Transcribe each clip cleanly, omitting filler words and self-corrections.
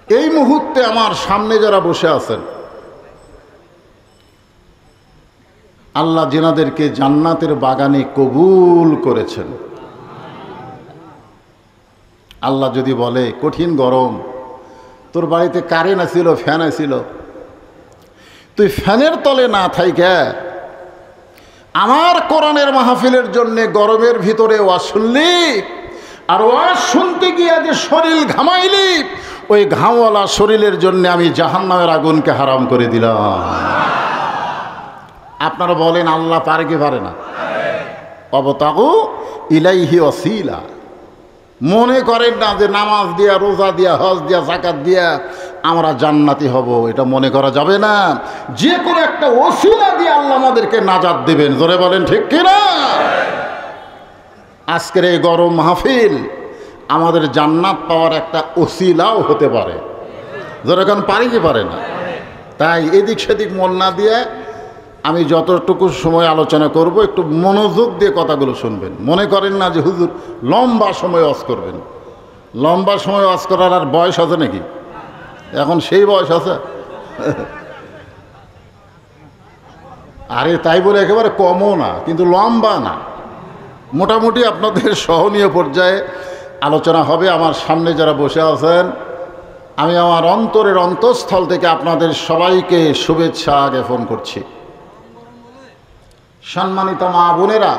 এই মুহূর্তে আমার সামনে যারা বসে আছেন, আল্লাহ যেনাদেরকে জান্নাতের বাগানে কবুল করেছেন, আল্লাহ যদি বলে কঠিন গরম, তোর বাড়িতে কারেন্ট আসিল, ফ্যান আসিল, তুই ফ্যানের তলে না থাইকা আমার কোরআনের মাহফিলের জন্যে গরমের ভিতরে ওয়াজ শুনলি, আর ওয়াজ শুনতে গিয়ে যে শরীর ঘামাইলি, ওই ঘামওয়ালা শরীরের জন্য আমি জাহান্নামের আগুনকে হারাম করে দিলাম। আপনারা বলেন আল্লাহ পারে কি পারে না? অবতাগু ইলাইহি ওয়াসিলা। মনে করেন না যে নামাজ দিয়া, রোজা দিয়া, হজ দিয়া, যাকাত দিয়া আমরা জান্নাতি হব, এটা মনে করা যাবে না। যে কোনো একটা ওসিলা দিয়ে আল্লাহ আমাদেরকে নাজাত দেবেন। জোরে বলেন ঠিক কিনা? আজকের এই গরম মাহফিল আমাদের জান্নাত পাওয়ার একটা ওসিলাও হতে পারে। জোরে কোন পারি কি পারে না? তাই এদিক সেদিক মন না দিয়ে আমি যতটুকু সময় আলোচনা করব একটু মনোযোগ দিয়ে কথাগুলো শুনবেন। মনে করেন না যে হুজুর লম্বা সময় ওয়াজ করবেন। লম্বা সময় ওয়াজ করার আর বয়স আছে নাকি? এখন সেই বয়স আছে? আরে তাই বলে একেবারে কমও না, কিন্তু লম্বা না, মোটামুটি আপনাদের সহনীয় পর্যায়ে আলোচনা হবে। আমার সামনে যারা বসে আছেন, আমি আমার অন্তরের অন্তঃস্থল থেকে আপনাদের সবাইকে শুভেচ্ছা জ্ঞাপন করছি। সম্মানিত মা বোনেরা,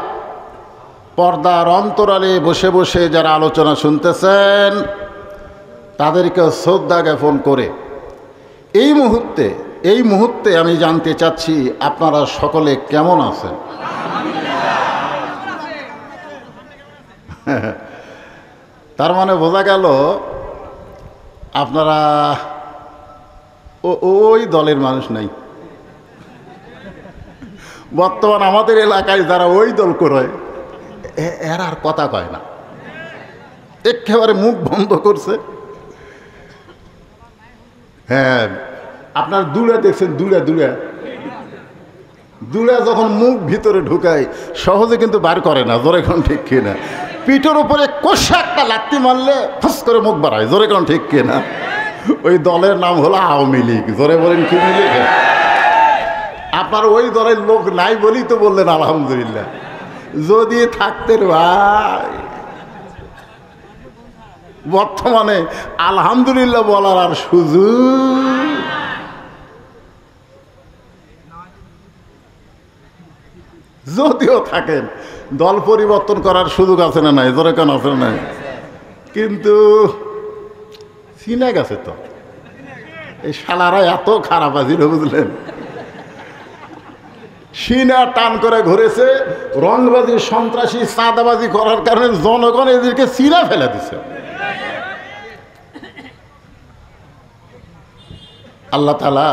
পর্দার অন্তরালে বসে বসে যারা আলোচনা শুনতেছেন, তাদেরকে শ্রদ্ধা জ্ঞাপন করে এই মুহূর্তে আমি জানতে চাচ্ছি আপনারা সকলে কেমন আছেন? তার মানে বোঝা গেল আপনারা ওই দলের মানুষ নাই। বর্তমান আমাদের এলাকায় যারা ওই দল করে, এরা আর কথা কয় না, একেবারে মুখ বন্ধ করছে। হ্যাঁ, আপনার দূরে দেখছেন, দূরে যখন মুখ ভিতরে ঢুকায় সহজে কিন্তু বার করে না। জোরে কোন ঠিক কিনা? পিঠের উপরে কষা একটা লাত্তি মারলে ফুস করে মুখ বাড়ায়। জোরে কোন ঠিক কিনা? ওই দলের নাম হলো আওয়ামী লীগ। জোরে বলেন কি লীগ? আপনার ওই দলের লোক নাই বলেই তো বললেন আলহামদুলিল্লাহ। যদি থাকতেন ভাই, বর্তমানে আলহামদুলিল্লাহ বলার আর সুযোগ। যদিও থাকেন, দল পরিবর্তন করার সুযোগ আছে না নাই? জোরে কেন আছে না নাই? কিন্তু চিনে গেছে তো, এই শালারা এত খারাপ আছিল, বুঝলেন? সিনা টান করে ঘুরেছে, রংবাজি, সন্ত্রাসী, চাঁদাবাজি করার কারণে জনগণ এদেরকে চিনা ফেলে দিছে। আল্লাহ তাআলা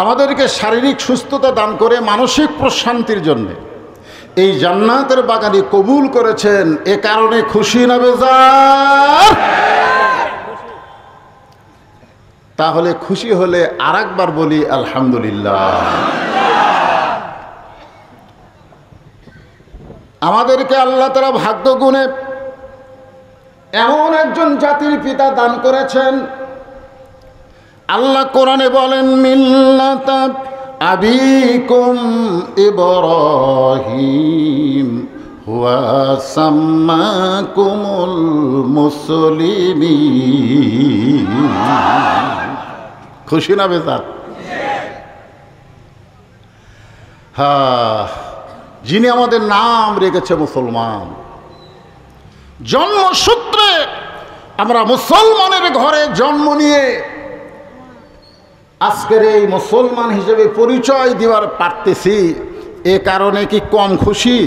আমাদেরকে শারীরিক সুস্থতা দান করে মানসিক প্রশান্তির জন্য এই জান্নাতের বাগানে কবুল করেছেন। এ কারণে খুশি না বেজার? তাহলে খুশি হলে আরেকবার বলি আলহামদুলিল্লাহ। আমাদেরকে আল্লাহ তাআলা ভাগ্য গুণে এমন একজন জাতির পিতা দান করেছেন। আল্লাহ কোরআনে বলেন, মিল্লাতা আবিকুম ইব্রাহিম হুয়া সাম্মাকুমুল মুসলিমিন। খুশি না বেজার? হ্যাঁ, যিনি আমাদের নাম রেখেছে মুসলমান। জন্মসূত্রে আমরা মুসলমানের ঘরে জন্ম নিয়ে আজকের এই মুসলমান হিসেবে পরিচয় দেওয়ার পারতেছি, এ কারণে কি কম খুশি?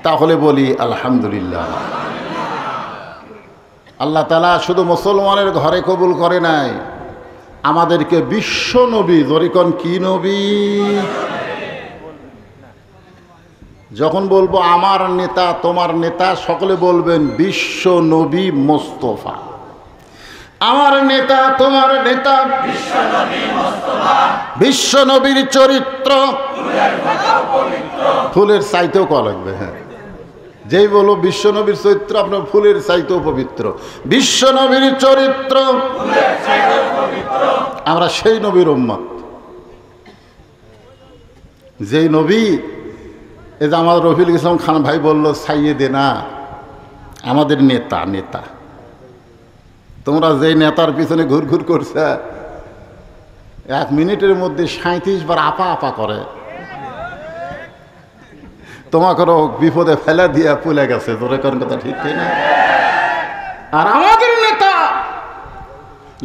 তাহলে বলি আলহামদুলিল্লাহ। আল্লাহ তাআলা শুধু মুসলমানের ঘরে কবুল করে নাই, আমাদেরকে বিশ্ব নবী, জরিকন কি নবী? যখন বলবো আমার নেতা, তোমার নেতা, সকলে বলবেন বিশ্ব নবী মোস্তফা। আমার নেতা, তোমার নেতা, বিশ্ব নবীর চরিত্র ফুলের চাইতেও কয়া লাগবে। হ্যাঁ, যেই বলো বিশ্বনবীর চরিত্র আপনার ফুলের চাইতেও পবিত্র, বিশ্বনবীর চরিত্র আমরা সেই নবীর উম্মত। যেই নবী, এই যে আমার রফিকুল ইসলাম খান ভাই বলল সাইয়েদে না, আমাদের নেতা। নেতা তোমরা যেই নেতার পিছনে ঘুরঘুর করছে, 1 মিনিটের মধ্যে 37 বার আপা আপা করে, তোমাকেও বিপদে ফেলে দিয়ে পুলে গেছে। তোরে কোন কথা ঠিক না? আর আমাদের নেতা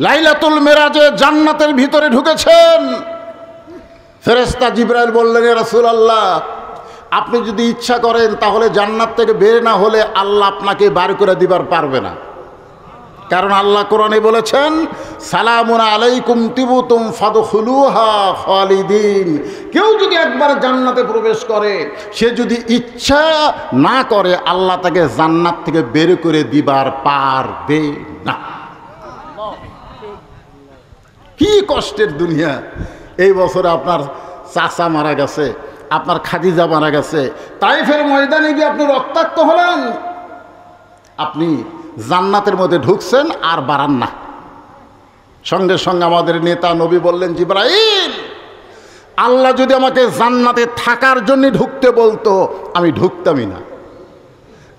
লাইলাতুল মেরাজে জান্নাতের ভিতরে ঢুকেছেন। ফেরেশতা জিবরাইল বললেন, ইয়া রাসূলুল্লাহ, আপনি যদি ইচ্ছা করেন তাহলে জান্নাত থেকে বের না হলে আল্লাহ আপনাকে বার করে দিবার পারবে না। কারণ আল্লাহ কোরআনে বলেছেন, সালামুন আলাইকুম তিবতুম ফাদখুলুহা খালিদিন। কেউ যদি একবার জান্নাতে প্রবেশ করে, সে যদি ইচ্ছা না করে আল্লাহ তাকে জান্নাত থেকে বের করে দিবার পারবে না। কি কষ্টের দুনিয়া! এই বছরে আপনার চাচা মারা গেছে, আপনার খাদিজা মারা গেছে, তাইফের ময়দানে গিয়ে আপনি রক্তাক্ত হলেন, আপনি জান্নাতের মধ্যে ঢুকছেন আর বাড়ান না। সঙ্গে সঙ্গে আমাদের নেতা নবী বললেন, জিবরাইল, আল্লাহ যদি আমাকে জান্নাতে থাকার জন্য ঢুকতে বলতো আমি ঢুকতামই না,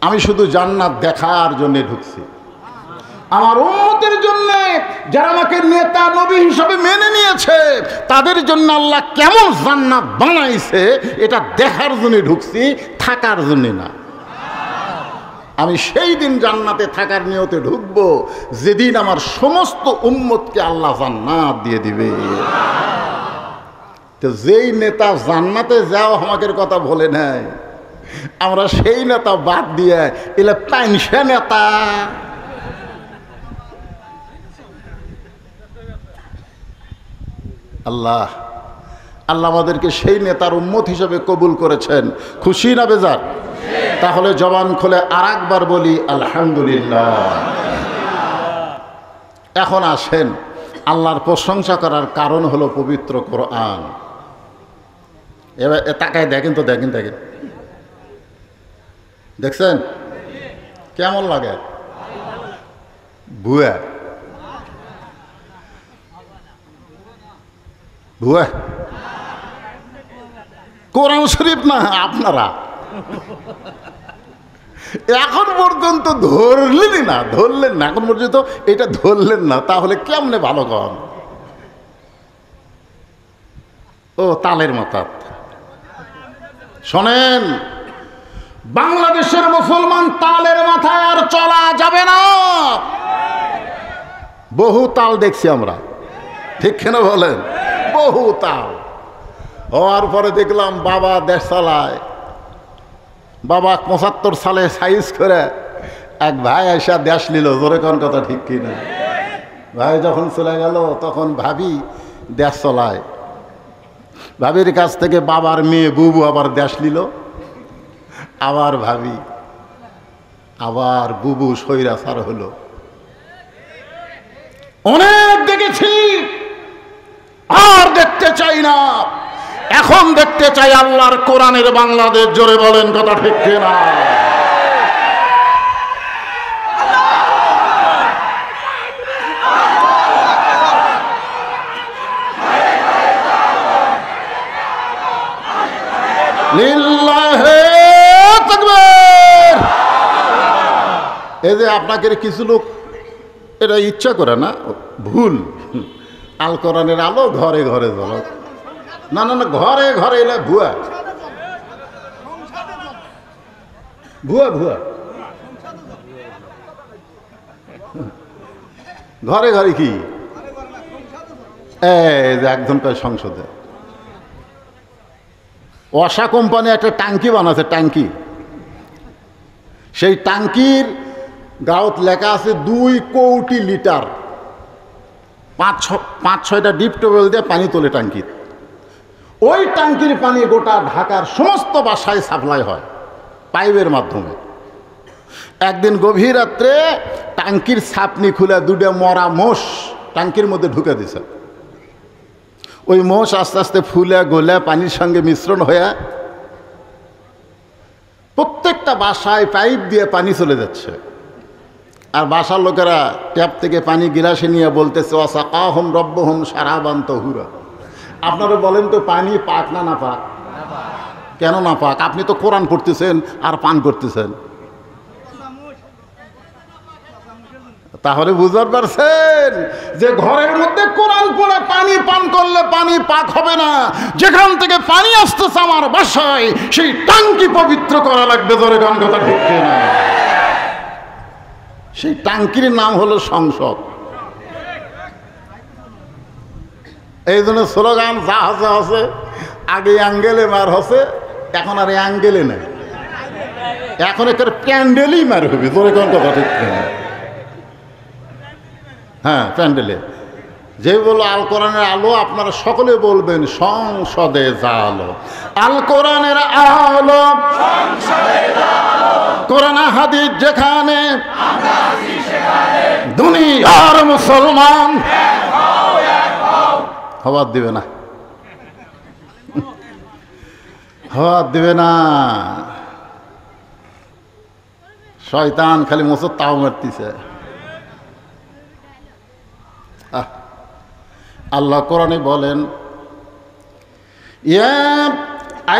আমি শুধু জান্নাত দেখার জন্য ঢুকছি। আমার উম্মতের জন্য, যারা আমাকে নেতা নবী হিসাবে মেনে নিয়েছে, তাদের জন্য আল্লাহ কেমন জান্নাত বানাইছে এটা দেখার জন্য ঢুকছি, থাকার জন্য না। আমি সেই দিন জান্নাতে থাকার নিয়তে ঢুকবো যেদিন আমার সমস্ত উম্মতকে আল্লাহ জান্নাত দিয়ে দিবে। তো যেই নেতা জান্নাতে যাও আমাকে কথা বলে নাই, আমরা সেই নেতা বাদ দিয়ে এলে পাইনসা নেতা। আল্লাহ আল্লাহ আমাদেরকে সেই নেতার উম্মত হিসেবে কবুল করেছেন। খুশি না বেজার? তাহলে জবান খুলে আরেকবার বলি আলহামদুলিল্লাহ। এখন আসেন, আল্লাহর প্রশংসা করার কারণ হলো পবিত্র কোরআন। এবার তাকায় দেখেন তো, দেখেন দেখছেন কেমন লাগে? ভুয়া ভুয়া কোরআন শরীফ না আপনারা এখন পর্যন্ত ধরলেন না, এখন পর্যন্ত এটা ধরলেন না, তাহলে কেমনে ভালো কন? ও তালের মাথা। শোনেন, বাংলাদেশের মুসলমান তালের মাথায় আর চলা যাবে না। বহু তাল দেখছি আমরা, ঠিক কেন বলেন? বহু তাল হওয়ার পরে দেখলাম বাবা দেশ চালায়। বাবা 75 সালে সাইজ করে এক ভাই এসে দেশ নিল। জোরে কোন কথা ঠিক কিনা? ভাই যখন চলে গেল তখন ভাবি দেশ চলায়। ভাবির কাছ থেকে বাবার মেয়ে বুবু আবার দেশ নিল, আবার ভাবি, আবার বুবু স্বৈরাচার হলো। অনেক দেখেছি, আর দেখতে চাই না। এখন দেখতে চাই আল্লাহর কোরআনের বাংলাদেশ। জোরে বলেন কথা ঠিক কিনা? লিল্লাহি তাকবীর। এই যে আপনাকে কিছু লোক এটা ইচ্ছা করে না, ভুল। আল কোরআনের আলো ঘরে ঘরে জ্বলো। না না না, ঘরে ঘরে এলে ভুয়া ভুয়া ভুয়া। ঘরে ঘরে কি? এই যে একজন কয় সংসদে ওয়াসা কোম্পানি একটা ট্যাঙ্কি বানাচ্ছে, ট্যাঙ্কি। সেই ট্যাঙ্কির গাঁত লেখা আছে 2 কোটি লিটার। 5-6টা ডিপ টিউবওয়েল দিয়ে পানি তোলে ট্যাঙ্কির। ওই ট্যাঙ্কির পানি গোটা ঢাকার সমস্ত বাসায় সাপ্লাই হয় পাইপের মাধ্যমে। একদিন গভীর রাত্রে ট্যাঙ্কির ছাপনি খুলে 2টা মরা মোষ ট্যাঙ্কির মধ্যে ঢুকে দিছে। ওই মোষ আস্তে আস্তে ফুলে গলে পানির সঙ্গে মিশ্রণ হয়ে প্রত্যেকটা বাসায় পাইপ দিয়ে পানি চলে যাচ্ছে, আর বাসার লোকেরা ট্যাপ থেকে পানি গিলাসে নিয়ে বলতেছে ওয়াসাকাহুম রব্বুহুম শারাবান তাহুরা। আপনারা বলেন তো পানি পাক না না পাক? কেন না পাক? আপনি তো কোরআন পড়তেছেন আর পান করতেছেন। তাহলে বুঝতে পারছেন যে ঘরের মধ্যে কোরআন পড়ে পানি পান করলে পানি পাক হবে না। যেখান থেকে পানি আসতেছে আমার বাসায় সেই টাঙ্কি পবিত্র করা লাগবে। ধরে গান কথা ঢুকছে না, সেই টাঙ্কির নাম হলো সংসদ। এই জন্য স্লোগান যা আছে আছে, আগে অ্যাঙ্গেলে মার হচ্ছে, এখন আর অ্যাঙ্গেলে নেই, এখন একটা প্যান্ডেলই মার হবে। ধরে গান কথা ঠিক না? হ্যাঁ, প্যান্ডেলে যে বলো আল কোরআনের আলো, আপনারা সকলে বলবেন সংসদে জালো। আল কোরআনের আলো, কোরআন হাদিস যেখানে, দুনিয়ার মুসলমান হওয়ার দিবে না, হওয়ার দিবে না। শয়তান খালি মোসর তাও মারতিছে। আল্লাহ কোরআনে বলেন ইয়া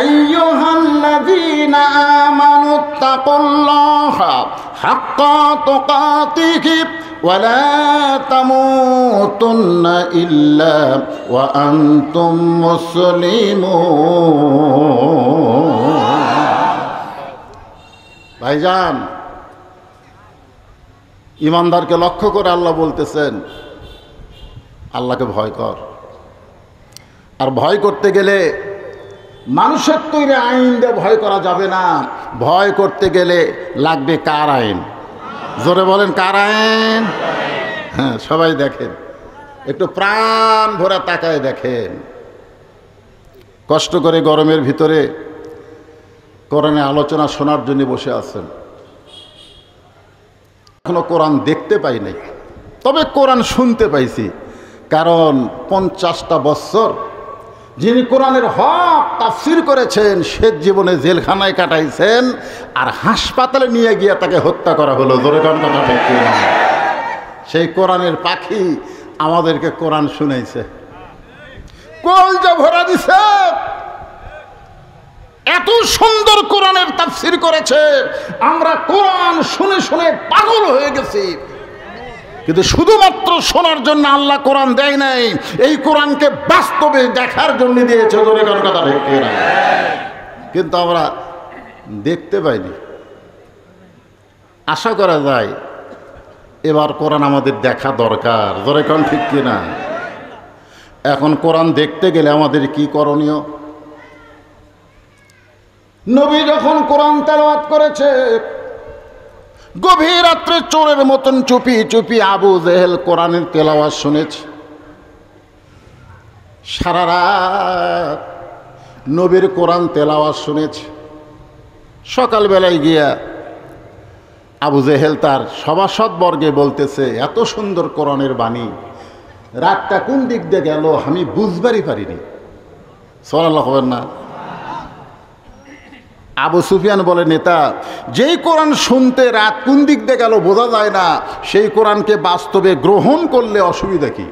আইয়ুহাল্লাযীনা আমানুত্তাকুল্লাহা হাক্কা তুকাতিহি ওয়া লা তামুতুন্না ইল্লা ওয়া আনতুম মুসলিমুন। ভাইজান, ইমানদারকে লক্ষ্য করে আল্লাহ বলতেছেন আল্লাহকে ভয় কর। আর ভয় করতে গেলে মানুষের তৈরি আইন দিয়ে ভয় করা যাবে না। ভয় করতে গেলে লাগবে কার আইন? জোরে বলেন, কার আইন? হ্যাঁ, সবাই দেখেন, একটু প্রাণ ভরা তাকায় দেখেন। কষ্ট করে গরমের ভিতরে কোরআনের আলোচনা শোনার জন্য বসে আছেন। এখনো কোরআন দেখতে পাই নাই, তবে কোরআন শুনতে পাইছি। কারণ 50টা বছর যিনি কোরআনের হক তাফসীর করেছেন সে জীবনে জেলখানায় কাটাইছেন, আর হাসপাতালে নিয়ে গিয়ে তাকে হত্যা করা হলো। জোরে গান কথা ঠিক না? সেই কোরআনের পাখি আমাদেরকে কোরআন শুনাইছে, কলজা ভরা দিছে। এত সুন্দর কোরআনের তাফসীর করেছে, আমরা কোরআন শুনে শুনে পাগল হয়ে গেছি। কিন্তু শুধুমাত্র শোনার জন্য আল্লাহ কোরআন দেয় নাই, এই কোরআনকে বাস্তবে দেখার জন্য দিয়েছে। জোরে গান কথা ঠিক না? কিন্তু আমরা দেখতে পাইনি। আশা করা যায় এবার কোরআন আমাদের দেখা দরকার। জোরে গান ঠিক কিনা? এখন কোরআন দেখতে গেলে আমাদের কি করণীয়? নবী যখন কোরআন তেলাওয়াত করেছে, গভীর রাত্রে চোরের মতন চুপি চুপি আবু জেহেল কোরআনের তেলাওয়াত শুনেছে। সারা রাত নবীর কোরআন তেলাওয়াত শুনেছে। সকালবেলায় গিয়া আবু জেহেল তার সভাসদ বর্গে বলতেছে, এত সুন্দর কোরআনের বাণী, রাতটা কোন দিক দিয়ে গেল আমি বুঝবারই পারিনি। সুবহানাল্লাহ হবেন না? আবু সুফিয়ান বলে, নেতা, যেই কোরআন শুনতে রাত কোন দিক দিয়ে গেল বোঝা যায় না, সেই কোরআনকে বাস্তবে গ্রহণ করলে অসুবিধা কি?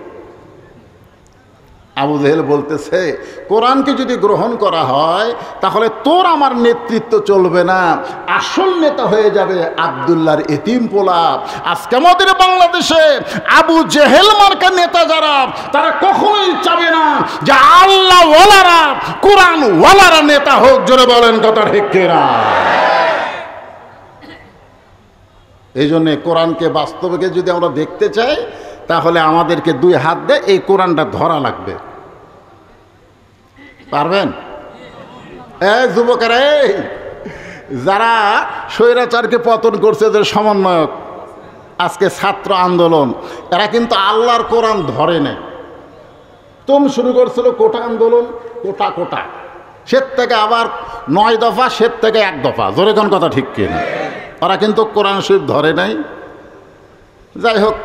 আবু জেহেল বলতেছে, কোরআনকে যদি গ্রহণ করা হয় তাহলে তোর আমার নেতৃত্ব চলবে না, আসল নেতা হয়ে যাবে আব্দুল্লাহর এতিম পোলা। আজকে আমাদের বাংলাদেশে আবু জেহেল মার্কা নেতা যারা, তারা কখনোই চাবে না যে আল্লাহ ওয়ালারা, কোরআন ওয়ালারা নেতা হোক। জোরে বলেন কথা ঠিক কিনা? এই জন্যে কোরআনকে বাস্তবে যদি আমরা দেখতে চাই তাহলে আমাদেরকে দুই হাত দিয়ে এই কোরআনটা ধরা লাগবে। পারবেন? যুবকেরা, যারা স্বৈরাচারকে পতন করছে, যে সমন্বয়ক, আজকে ছাত্র আন্দোলন, এরা কিন্তু আল্লাহর কোরআন ধরে নেই। তুমি শুরু করছিল কোটা আন্দোলন, কোটা কোটা, সের থেকে আবার 9 দফা, সের থেকে 1 দফা। জোরে কোন কথা ঠিক কিনা? ওরা কিন্তু কোরআন শরীফ ধরে নাই। যাই হোক,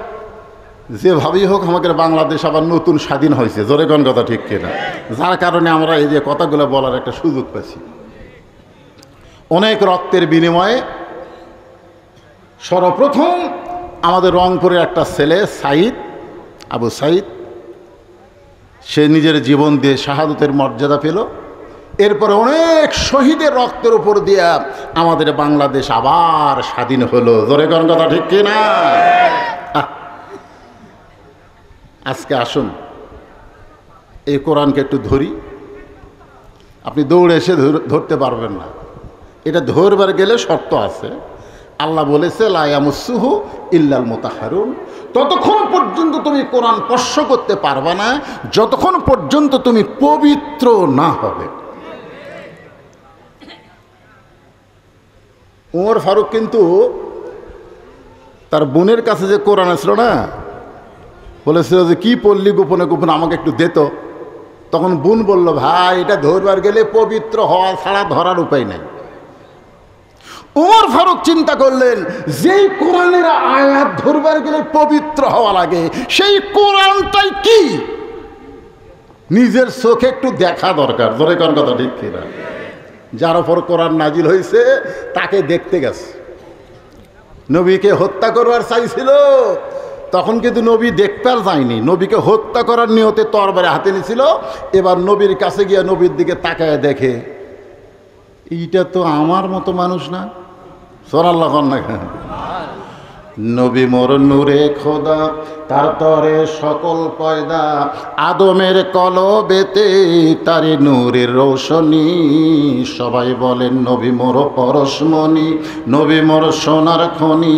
যেভাবেই হোক আমাদের বাংলাদেশ আবার নতুন স্বাধীন হয়েছে। জোরে কোন কথা ঠিক কিনা? যার কারণে আমরা এই যে কথাগুলো বলার একটা সুযোগ পাচ্ছি। অনেক রক্তের বিনিময়ে সর্বপ্রথম আমাদের রংপুরের একটা ছেলে সাইদ, আবু সাইদ, সে নিজের জীবন দিয়ে শাহাদতের মর্যাদা পেল। এরপরে অনেক শহীদের রক্তের উপর দিয়া আমাদের বাংলাদেশ আবার স্বাধীন হলো। জোরে কোন কথা ঠিক কিনা? আজকে আসুন এই কোরআনকে একটু ধরি। আপনি দৌড়ে এসে ধরতে পারবেন না, এটা ধরবার গেলে শর্ত আছে। আল্লাহ বলেছে লা ইয়ামাসসুহু ইল্লাল মুতাহহারুন, ততক্ষণ পর্যন্ত তুমি কোরআন স্পর্শ করতে পারবে না যতক্ষণ পর্যন্ত তুমি পবিত্র না হবে। ওমর ফারুক কিন্তু তার বোনের কাছে যে কোরআন আসলো না, বলেছিল যে কি পড়লি গোপনে গোপনে আমাকে একটু দিত। তখন বোন বলল, ভাই এটা ধরবার গেলে পবিত্র হওয়া ছাড়া ধরার উপায় নেই। ওমর ফারুক চিন্তা করলেন, যেই কোরআনের আয়াত ধরবার গেলে পবিত্র হওয়া লাগে সেই কোরআনটাই কি নিজের চোখে একটু দেখা দরকার। ধরে কোন কথা ঠিক কিনা? যার ওপর কোরআন নাজিল হয়েছে তাকে দেখতে গেছে। নবীকে হত্যা করবার চাইছিল, তখন কিন্তু নবী দেখতে আর যায়নি, নবীকে হত্যা করার নিয়তে তরবারি হাতে নিয়েছিল। এবার নবীর কাছে গিয়ে নবীর দিকে তাকায় দেখে, এইটা তো আমার মতো মানুষ না। সুবহানাল্লাহ না? নবী মোর নূরে খোদা, তার তরে সকল পয়দা, আদমের কলবেতে তারে নূরের রোশনী। সবাই বলেন নবী মোর পরশমণি, নবী মোর সোনার খনি,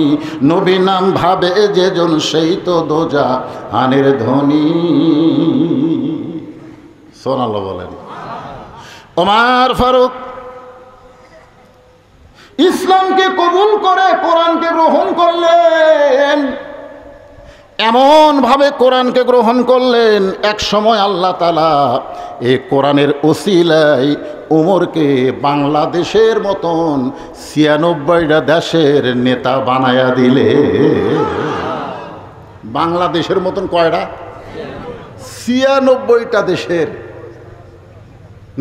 নবী নাম ভাবে যেজন সেই তো দোজা আনের ধ্বনি। সুবহানাল্লাহ বলেন। ওমর ফারুক ইসলামকে কবুল করে কোরআনকে গ্রহণ করলেন, এমন ভাবে কোরআনকে গ্রহণ করলেন, এক সময় আল্লাহ তাআলা এই কোরআনের ওসিলায় ওমরকে বাংলাদেশের মতন ৯৬টা দেশের নেতা বানায়া দিলে। বাংলাদেশের মতন কয়টা? ৯৬টা দেশের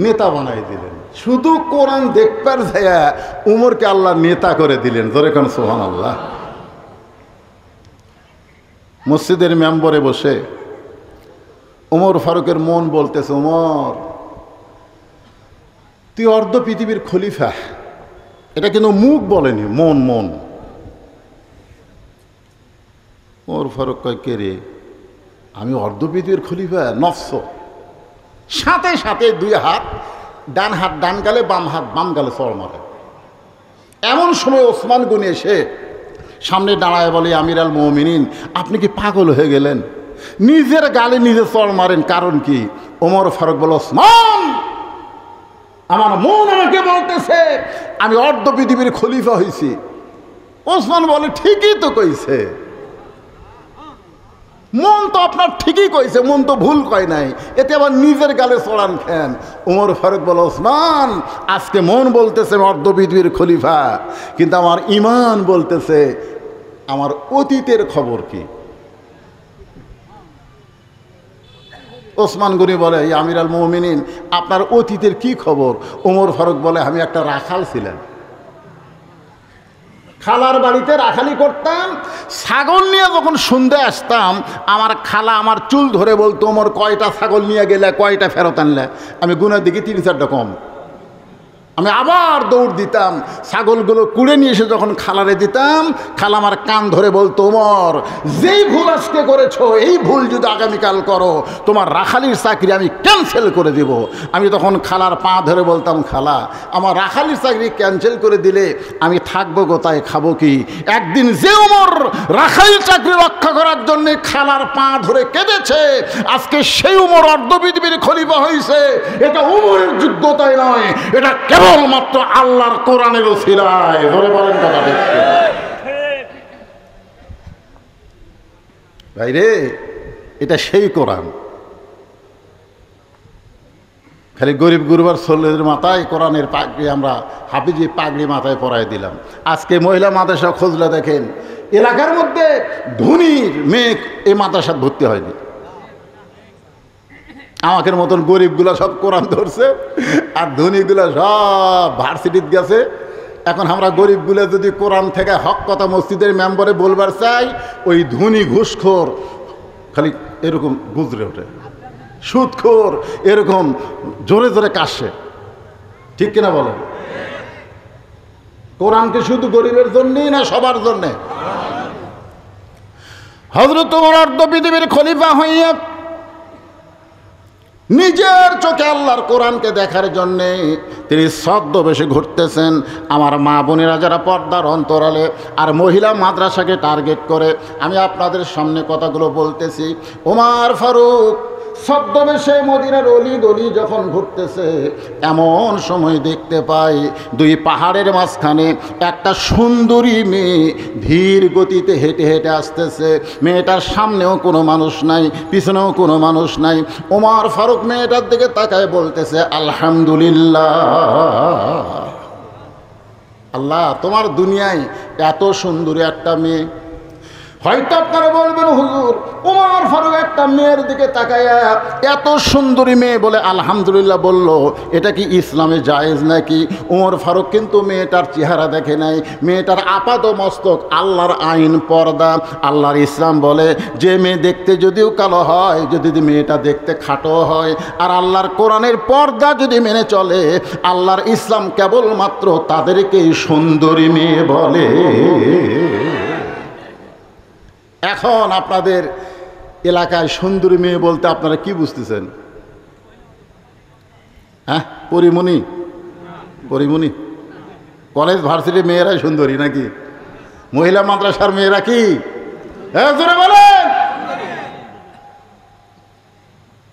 নেতা বানাই দিলেন। শুধু কোরআন দেখবার যায়া উমরকে আল্লাহ নেতা করে দিলেন। ধরে কোন সুবহানাল্লাহ। মসজিদের মেম্বরে বসে ওমর ফারুকের মন বলতেছে, ওমর তুই অর্ধ পৃথিবীর খলিফা। এটা কিন্তু মুখ বলেনি, মন মন। ওমর ফারুক কয়, কে রে? আমি অর্ধ পৃথিবীর খলিফা? নফস। সাথে সাথে দুই হাত, ডান হাত ডান গালে, বাম হাত বাম গালে চড় মারে। এমন সময় ওসমান গনি এসে সামনে দাঁড়ায় বলে, আমির আল মুমিনিন, আপনি কি পাগল হয়ে গেলেন? নিজের গালে নিজে চড় মারেন, কারণ কি? ওমর ফারুক বলে, ওসমান আমার মন আমাকে বলতেছে আমি অর্ধ পৃথিবীর খলিফা হয়েছি। ওসমান বলে, ঠিকই তো কইছে, মন তো আপনার ঠিকই কইছে, মন তো ভুল কয় নাই, এতে আবার নিজের গালে চড়ান খেন। ওমর ফারুক বলে, ওসমান আজকে মন বলতেছে অর্ধ পৃথিবীর খলিফা, কিন্তু আমার ঈমান বলতেছে আমার অতীতের খবর কি? ওসমান গনি বলে, আমির আল মুমিনিন, আপনার অতীতের কি খবর? ওমর ফারুক বলে, আমি একটা রাখাল ছিলাম, খালার বাড়িতে রাখালি করতাম। ছাগল নিয়ে যখন সন্ধ্যে আসতাম, আমার খালা আমার চুল ধরে বলতো, ওমর কয়টা ছাগল নিয়ে গেলে, কয়টা ফেরত আনলে? আমি গুনার দিকে ৩-৪টা কম। আমি আবার দৌড় দিতাম, ছাগলগুলো কুড়ে নিয়ে এসে যখন খালারে দিতাম, খালা আমার কান ধরে বলতো, ওমর যেই ভুল আজকে করেছো, এই ভুল যদি আগামীকাল করো, তোমার রাখালির চাকরি আমি ক্যান্সেল করে দিব। আমি তখন খালার পা ধরে বলতাম, খালা আমার রাখালির চাকরি ক্যান্সেল করে দিলে আমি থাকবো কোথায়, খাবো কি? একদিন যে ওমর রাখালির চাকরি রক্ষা করার জন্য খালার পা ধরে কেঁদেছে, আজকে সেই ওমর অর্ধ পৃথিবীর খলিফা হয়েছে। এটা ওমরের যোগ্যতায় নয়, এটা কেবলমাত্র আল্লাহর কোরআনের ওসিলায়। ধরে বলেন কথা ঠিক? ভাই রে, এটা সেই কোরআন। খালি গরিব গুরুবার ছেলেদের মাথায় কোরআনের পাগড়ি, আমরা হাফিজি পাগড়ি মাথায় পরাই দিলাম। আজকে মহিলা মাদ্রাসা খুঁজলে দেখেন, এলাকার মধ্যে ধনীর মেয়ে এই মাদ্রাসায় ভর্তি হয়নি। আমাদের মতন গরিবগুলা সব কোরআন ধরছে, আর ধনীগুলা সব ভার্সিটিতে গেছে, এখন আমরা গরিবগুলো যদি কোরআন থেকে হক কথা মসজিদের মেম্বারে বলবার চাই, ওই ধনী ঘুষখোর খালি এরকম গুজরে ওঠে, সুদখোর এরকম জোরে জোরে কাশে। ঠিক কিনা বলেন? কোরআনকে শুধু গরিবের জন্যই না, সবার জন্যে। হযরত ওমর অর্ধ পৃথিবীর খলিফা হইয়া নিজের চোখে আল্লাহর কোরআনকে দেখার জন্যে তিনি ছদ্মবেশে ঘুরতেছেন। আমার মা বোনেরা যারা পর্দার অন্তরালে আর মহিলা মাদ্রাসাকে টার্গেট করে আমি আপনাদের সামনে কথাগুলো বলতেছি। ওমর ফারুক ছদ্মবেশে মদিনার অলি গলি যখন ঘুরতেছে, এমন সময় দেখতে পাই দুই পাহাড়ের মাঝখানে একটা সুন্দরী মেয়ে ধীর গতিতে হেঁটে হেঁটে আসতেছে। মেয়েটার সামনেও কোনো মানুষ নাই, পিছনেও কোনো মানুষ নাই। ওমর ফারুক মেয়েটার দিকে তাকায় বলতেছে, আলহামদুলিল্লাহ, আল্লাহ তোমার দুনিয়ায় এত সুন্দরী একটা মেয়ে। হয়তো আপনারা বলবেন, হুজুর ওমর ফারুক একটা মেয়ের দিকে তাকায়া এত সুন্দরী মেয়ে বলে আলহামদুলিল্লাহ বলল, এটা কি ইসলামে জায়েজ নাকি? ওমর ফারুক কিন্তু মেয়েটার চেহারা দেখে নাই, মেয়েটার আপাত মস্তক আল্লাহর আইন পর্দা। আল্লাহর ইসলাম বলে যে মেয়ে দেখতে যদিও কালো হয়, যদি মেয়েটা দেখতে খাটো হয়, আর আল্লাহর কোরআনের পর্দা যদি মেনে চলে, আল্লাহর ইসলাম কেবলমাত্র তাদেরকেই সুন্দরী মেয়ে বলে। এখন আপনাদের এলাকায় সুন্দরী মেয়ে বলতে আপনারা কি বুঝতেছেন? হ্যাঁ, পরিমণি, পরিমণি কলেজ ভার্সিটির মেয়েরাই সুন্দরী নাকি? মহিলা মাদ্রাসার মেয়েরা কি? হ্যাঁ জোরে বলেন।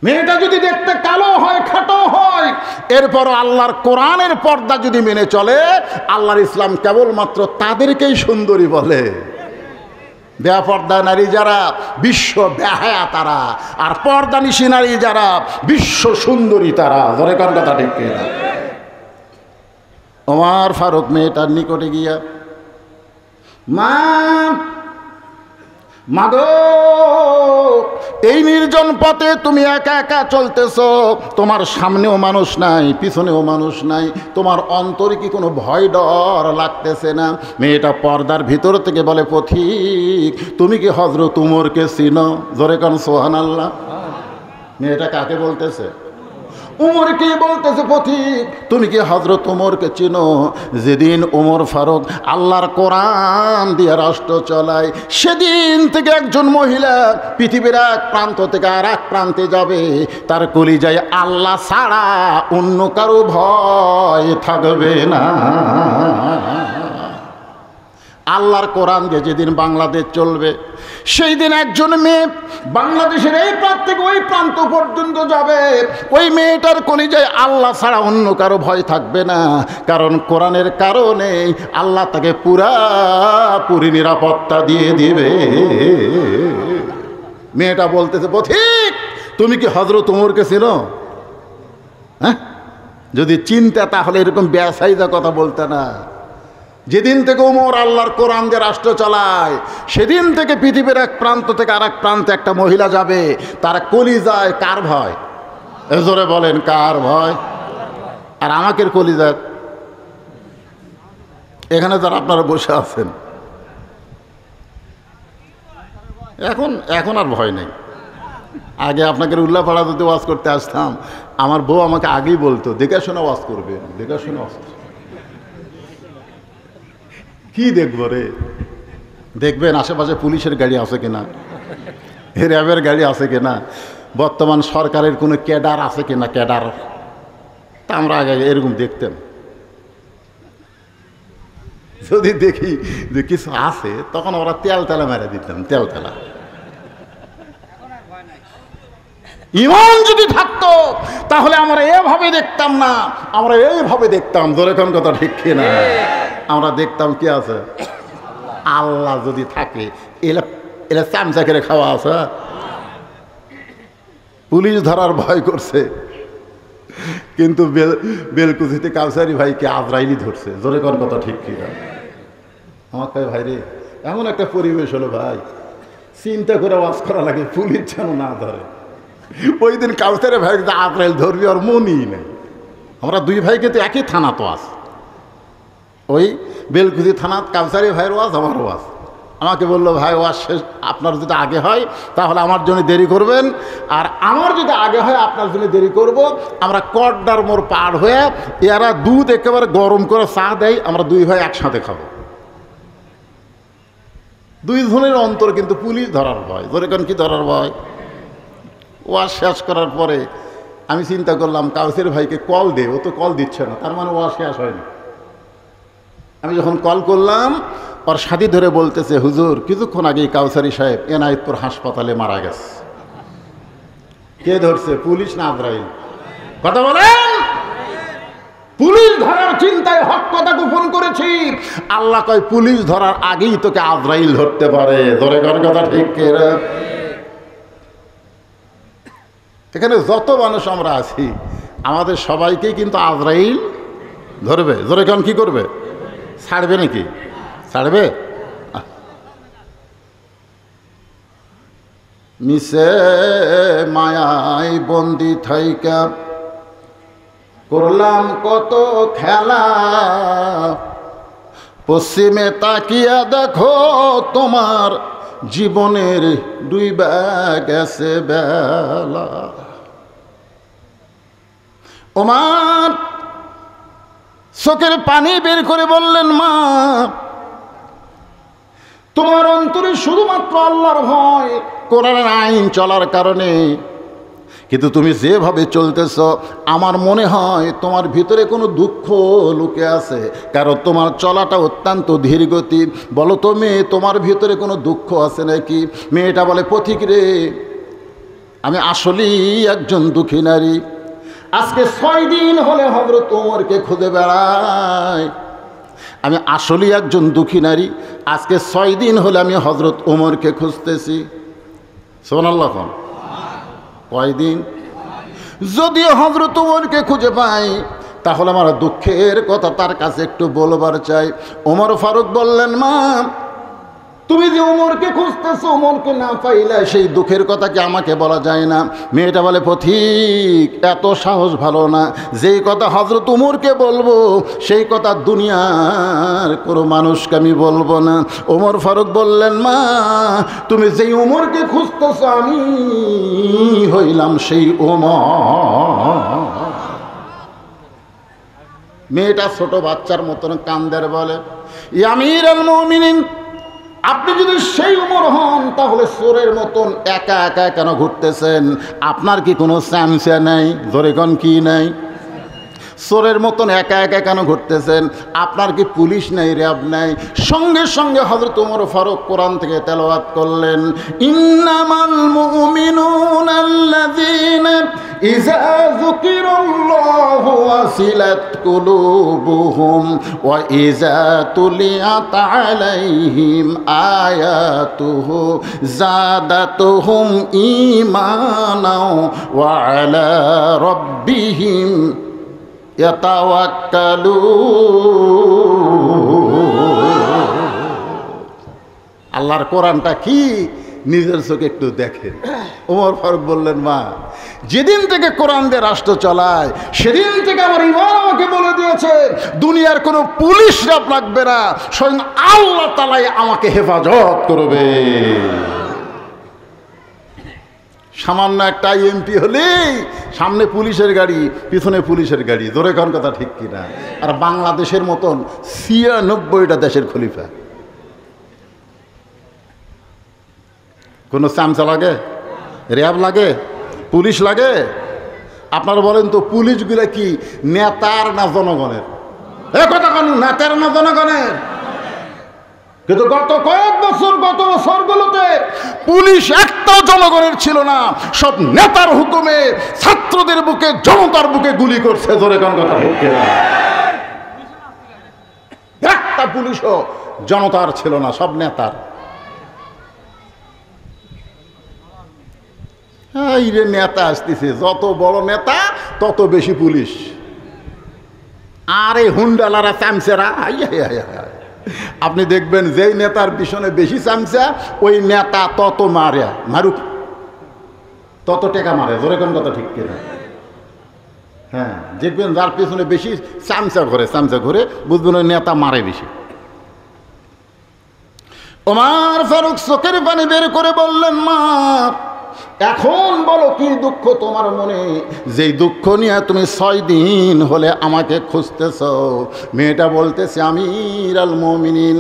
মেয়েটা যদি দেখতে কালো হয়, খাটো হয়, এরপরও আল্লাহর কোরআনের পর্দা যদি মেনে চলে, আল্লাহর ইসলাম কেবলমাত্র তাদেরকেই সুন্দরী বলে। বেপর্দা নারী যারা বিশ্ব বেহায়া তারা, আর পর্দানিশী নারী যারা বিশ্ব সুন্দরী তারা। ধরে কোন কথা ঠিক কিনা? ওমর ফারুক মেয়েটার নিকটে গিয়া, মা মাগো, এই নির্জন পথে তুমি একা একা চলতেছ, তোমার সামনেও মানুষ নাই, পিছনেও মানুষ নাই, তোমার অন্তরে কি কোনো ভয় ডর লাগতেছে না? মেয়েটা পর্দার ভিতর থেকে বলে, পথিক তুমি কি হযরত উমরকে চিনো? জোরে কান সুবহানাল্লাহ। মেয়েটা কাকে বলতেছে? উমরকে বলতেছে, পথিক তুমি কি হযরত উমরকে চিনো? যেদিন ওমর ফারুক আল্লাহর কোরআন দিয়ে রাষ্ট্র চালায়, সেদিন থেকে একজন মহিলা পৃথিবীর এক প্রান্ত থেকে আর এক প্রান্তে যাবে, তার কলিজায় আল্লাহ ছাড়া অন্য কারো ভয় থাকবে না। আল্লাহর কোরআন দিয়ে যেদিন বাংলাদেশ চলবে, সেই দিন একজন মেয়ে বাংলাদেশের এই প্রান্ত থেকে ওই প্রান্ত পর্যন্ত যাবে, ওই মেয়েটার কলিজায় আল্লাহ ছাড়া অন্য কারো ভয় থাকবে না। কারণ কোরআনের কারণে আল্লাহ তাকে পুরাপুরি নিরাপত্তা দিয়ে দিবে। মেয়েটা বলতেছে, পথিক তুমি কি হযরত ওমরকে চিনো? হ্যাঁ, যদি চিনতে তাহলে এরকম বেসাইজা কথা বলতে না। যেদিন থেকে ওমর আল্লাহর কোরআন দিয়ে রাষ্ট্র চালায়, সেদিন থেকে পৃথিবীর এক প্রান্ত থেকে আর এক প্রান্তে একটা মহিলা যাবে, তার কলিজায় কার ভয়? জোরে বলেন, কার ভয়? আর আমাকে কলিজায় এখানে যারা আপনারা বসে আছেন, এখন আর ভয় নেই। আগে আপনাকে উল্লাপাড়া যদি ওয়াজ করতে আসতাম, আমার বউ আমাকে আগেই বলতো, দেখে শোনা ওয়াজ করবে, দেখে শোনা ওয়াজ করবে। কি দেখবো রে? দেখবেন আশেপাশে পুলিশের গাড়ি আছে কিনা, র্যাবের গাড়ি আছে কিনা, বর্তমান সরকারের কোনো ক্যাডার আছে কিনা, ক্যাডার। তা আমরা আগে এরকম দেখতাম। যদি দেখি যে কিছু আছে, তখন ওরা তেল তেলা মেরে দিতাম, তেল তেলা। ইমান যদি থাকতো তাহলে আমরা এভাবে দেখতাম না, আমরা এইভাবে দেখতাম। জোরে কোন কথা ঠিক কিনা? আমরা দেখতাম কি আছে? আল্লাহ যদি থাকে, এলা চামচা করে খাওয়া আছে। পুলিশ ধরার ভয় করছে, কিন্তু বেলকুচিতে কাউসারি ভাইকে আজরাইলি ধরছে। জোরে কোন কথা ঠিক কিনা? আমার কয়, ভাই রে, এমন একটা পরিবেশ হলো ভাই, চিন্তা করে ওয়াজ করা লাগে, পুলিশ যেন না ধরে। ওই দিন কাউসারি ভাই আজরাইল ধরবি, আর মনই নেই। আমরা দুই ভাই কিন্তু একই থানা তো আছে, ওই বেলকুচি থানাত কাউসারি ভাইয়ের ওয়াজ, আমার ওয়াজ। আমাকে বললো, ভাই ওয়াজ শেষ, আপনার যদি আগে হয় তাহলে আমার জন্য দেরি করবেন, আর আমার যদি আগে হয় আপনার জন্য দেরি করব। আমরা কড্ডার মোড় পার হয়ে এরা দুধ একেবারে গরম করে চা দেয়, আমরা দুই ভাই একসাথে খাবো। দুই ধরনের অন্তর, কিন্তু পুলিশ ধরার ভয়। ধরে কেন কি ধরার ভয়? ওয়াজ শেষ করার পরে আমি চিন্তা করলাম কাউসারি ভাইকে কল দে, ও তো কল দিচ্ছে না, তার মানে ওয়াজ শেষ হয়নি। আমি যখন কল করলাম, ওর সাথী ধরে বলতেছে, হুজুর কিছুক্ষণ আগেই কাউসারি সাহেব এনায়েতপুর হাসপাতালে মারা গেছে। কে ধরছে, পুলিশ না আজরাইল? কথা বলেন। পুলিশ ধরার চিন্তায় হক কথা গোপন করেছি। আল্লাহ কয় পুলিশ ধরার আগেই তোকে আজরাইল ধরতে পারে। ধরে কোন কথা ঠিক করে? এখানে যত মানুষ আমরা আছি, আমাদের সবাইকেই কিন্তু আজরাইল ধরবে। ধরে কোন কি করবে? ছাড়বে নাকি? ছাড়বে? মিশে মায়ায় বন্দি থাইকা করলাম কত খেলা, পশ্চিমে তাকিয়া দেখো তোমার জীবনের ডুইবা গেছে বেলা। ওমার চোখের পানি বের করে বললেন, মা তোমার অন্তরে শুধুমাত্র আল্লাহর ভয়, কোরআনের আইন চলার কারণে, কিন্তু তুমি যেভাবে চলতেছ আমার মনে হয় তোমার ভিতরে কোনো দুঃখ লুকে আছে, কারণ তোমার চলাটা অত্যন্ত ধীরগতি। বলো তো মেয়ে, তোমার ভিতরে কোনো দুঃখ আছে নাকি? মেয়েটা বলে, পথিক রে, আমি আসলেই একজন দুঃখী নারী। আজকে 6 দিন হলে হযরত ওমরকে খুঁজে বেড়াই। আমি আসলেই একজন দুঃখী নারী, আজকে 6 দিন হলে আমি হযরত ওমরকে খুঁজতেছি। সুবহানাল্লাহ। কয়দিন? যদিও হযরত ওমরকে খুঁজে পাই তাহলে আমার দুঃখের কথা তার কাছে একটু বলবার চাই। ওমর ফারুক বললেন, মা তুমি যে ওমরকে খুঁজতেছো, ওমরকে না পাইলে সেই দুঃখের কথা কি আমাকে বলা যায় না? মেয়েটা বলে, পথিক এত সাহস ভালো না, যেই কথা হযরত ওমরকে বলবো সেই কথা দুনিয়ার কোনো মানুষকে আমি বলবো না। ওমর ফারুক বললেন, মা তুমি যেই ওমরকে খুঁজতেছো আমি হইলাম সেই ওমর। মেয়েটা ছোট বাচ্চার মতন কান্দের বলে, ইয়া আমিরুল মুমিনিন, আপনি যদি সেই উমর হন তাহলে চোরের মতন একা একা কেন ঘুরতেছেন? আপনার কি কোনো স্যামসা নেই? ধরে কোন কি নাই? চোরের মতন একা একা কেন ঘুরতেছেন? আপনার কি পুলিশ নেই, র্যাব নেই? সঙ্গে সঙ্গে হযরত ওমর ফারুক কোরআন থেকে তেলাওয়াত করলেন, ইন্নামাল মুমিনুনা আল্লাযীনা ইযা যুকিরাল্লাহু ওয়াসিলাত কুলুবুহুম ওয়া ইযা তুলিয়াত আলাইহিম আয়াতুহু যাদাতুহুম ঈমানাও ওয়া আলা রাব্বিহিম আল্লাহর কোরআনটা কি নিজের চোখে একটু দেখেন। ওমর ফারুক বললেন, মা যেদিন থেকে কোরআন দিয়ে রাষ্ট্র চলায় সেদিন থেকে আমার ইমান আমাকে বলে দিয়েছে দুনিয়ার কোনো পুলিশ রাব লাগবে না, স্বয়ং আল্লাহ তাআলাই আমাকে হেফাজত করবে। সামান্য একটা এমপি হলেই সামনে পুলিশের গাড়ি, পিছনে পুলিশের গাড়ি। ধরে কোন কথা ঠিক কিনা? আর বাংলাদেশের মতন 96টা দেশের খলিফা। কোনো চামচা লাগে? র্যাব লাগে? পুলিশ লাগে? আপনারা বলেন তো, পুলিশগুলা কি নেতার না জনগণের? এ কথা কোন নেতার না জনগণের? কিন্তু গত কয়েক বছর, গত বছরগুলোতে পুলিশ একটাও জনগণের ছিল না, সব নেতার হুকুমে ছাত্রদের বুকে, জনতার বুকে গুলি করছে। ধরে কোন কথা ঠিক কিনা? একটা পুলিশও জনতার ছিল না, সব নেতার। এই রে নেতা আসতেছে, যত বড় নেতা তত বেশি পুলিশ। আর এই হুন্ডালারা চামচেরা, আপনি দেখবেন যেই নেতার পিছনে বেশি চামচা ওই নেতা তত মারুক, তত টেকা মারে। ধরে কোন কথা ঠিক কিনা? হ্যাঁ, দেখবেন যার পেছনে বেশি চামচা ঘরে বুঝবেন ওই নেতা মারে বেশি। ওমর ফারুক চোখের পানি বের করে বললেন, মা এখন বলো কি দুঃখ তোমার মনে, যেই দুঃখ নিয়ে তুমি 6 দিন হলে আমাকে খুঁজতেছ। মেয়েটা বলতেছে, আমিরুল মুমিনিন,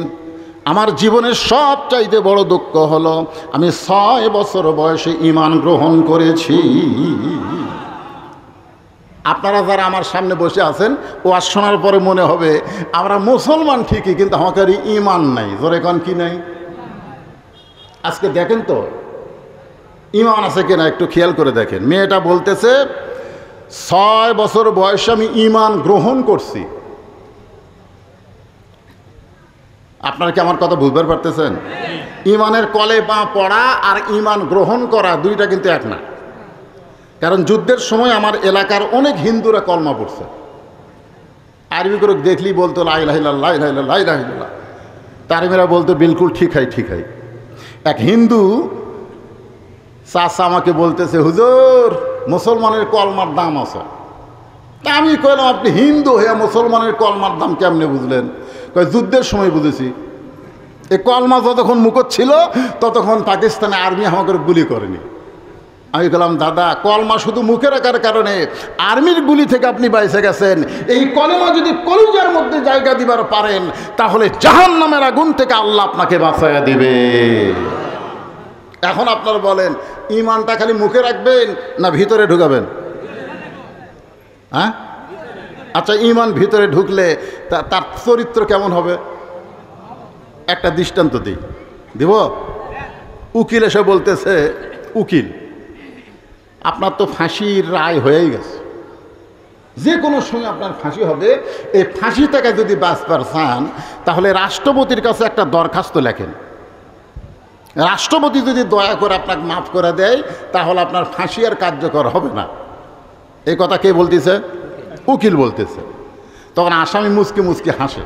আমার জীবনের সবচাইতে বড় দুঃখ হলো আমি 6 বছর বয়সে ঈমান গ্রহণ করেছি। আপনারা যারা আমার সামনে বসে আছেন, ওয়াজ শোনার পরে মনে হবে আমরা মুসলমান ঠিকই, কিন্তু আমাদের ঈমান নাই। জোরে কোন কি নাই? আজকে দেখেন তো ঈমান আছে কিনা, একটু খেয়াল করে দেখেন। মেয়েটা বলতেছে 6 বছর বয়সে আমি ঈমান গ্রহণ করছি। আপনারা কি আমার কথা বুঝতে পারতেছেন? ঈমানের কলে বা পড়া আর ঈমান গ্রহণ করা দুইটা কিন্তু এক না। কারণ যুদ্ধের সময় আমার এলাকার অনেক হিন্দুরা কলমা পড়ছে, আরবি করে দেখলেই বলতো লা ইলাহা ইল্লাল্লাহ, লা ইলাহা ইল্লাল্লাহ, লা ইলাহা ইল্লাল্লাহ। তারমেরা বলতো বিলকুল ঠিক হয়। এক হিন্দু চাচা আমাকে বলতেছে, হুজুর মুসলমানের কলমার দাম আছে। আমি কইলাম, আপনি হিন্দু হয়ে মুসলমানের কলমার দাম কেমনে বুঝলেন? কয়, যুদ্ধের সময় বুঝেছি। এই কলমা যতক্ষণ মুখত ছিল ততক্ষণ পাকিস্তানে আর্মি আমাকে গুলি করেনি। আমি বললাম, দাদা কলমা শুধু মুখে রাখার কারণে আর্মির গুলি থেকে আপনি বাইসে গেছেন। এই কলমা যদি কলিজার মধ্যে জায়গা দিবার পারেন তাহলে জাহান্নামের আগুন থেকে আল্লাহ আপনাকে বাঁচাইয়া দিবে। এখন আপনারা বলেন, ঈমানটা খালি মুখে রাখবেন না ভিতরে ঢুকাবেন? হ্যাঁ, আচ্ছা, ঈমান ভিতরে ঢুকলে তার চরিত্র কেমন হবে? একটা দৃষ্টান্ত দিব। উকিল এসে বলতেছে, উকিল আপনার তো ফাঁসির রায় হয়েই গেছে, যে কোনো সময় আপনার ফাঁসি হবে। এই ফাঁসি থেকে যদি বাঁচবার চান তাহলে রাষ্ট্রপতির কাছে একটা দরখাস্ত লেখেন। রাষ্ট্রপতি যদি দয়া করে আপনাকে মাফ করে দেয় তাহলে আপনার ফাঁসি আর কার্যকর হবে না। এই কথা কে বলতেছে? উকিল বলতেছে। তখন আসামি মুচকি হাসে।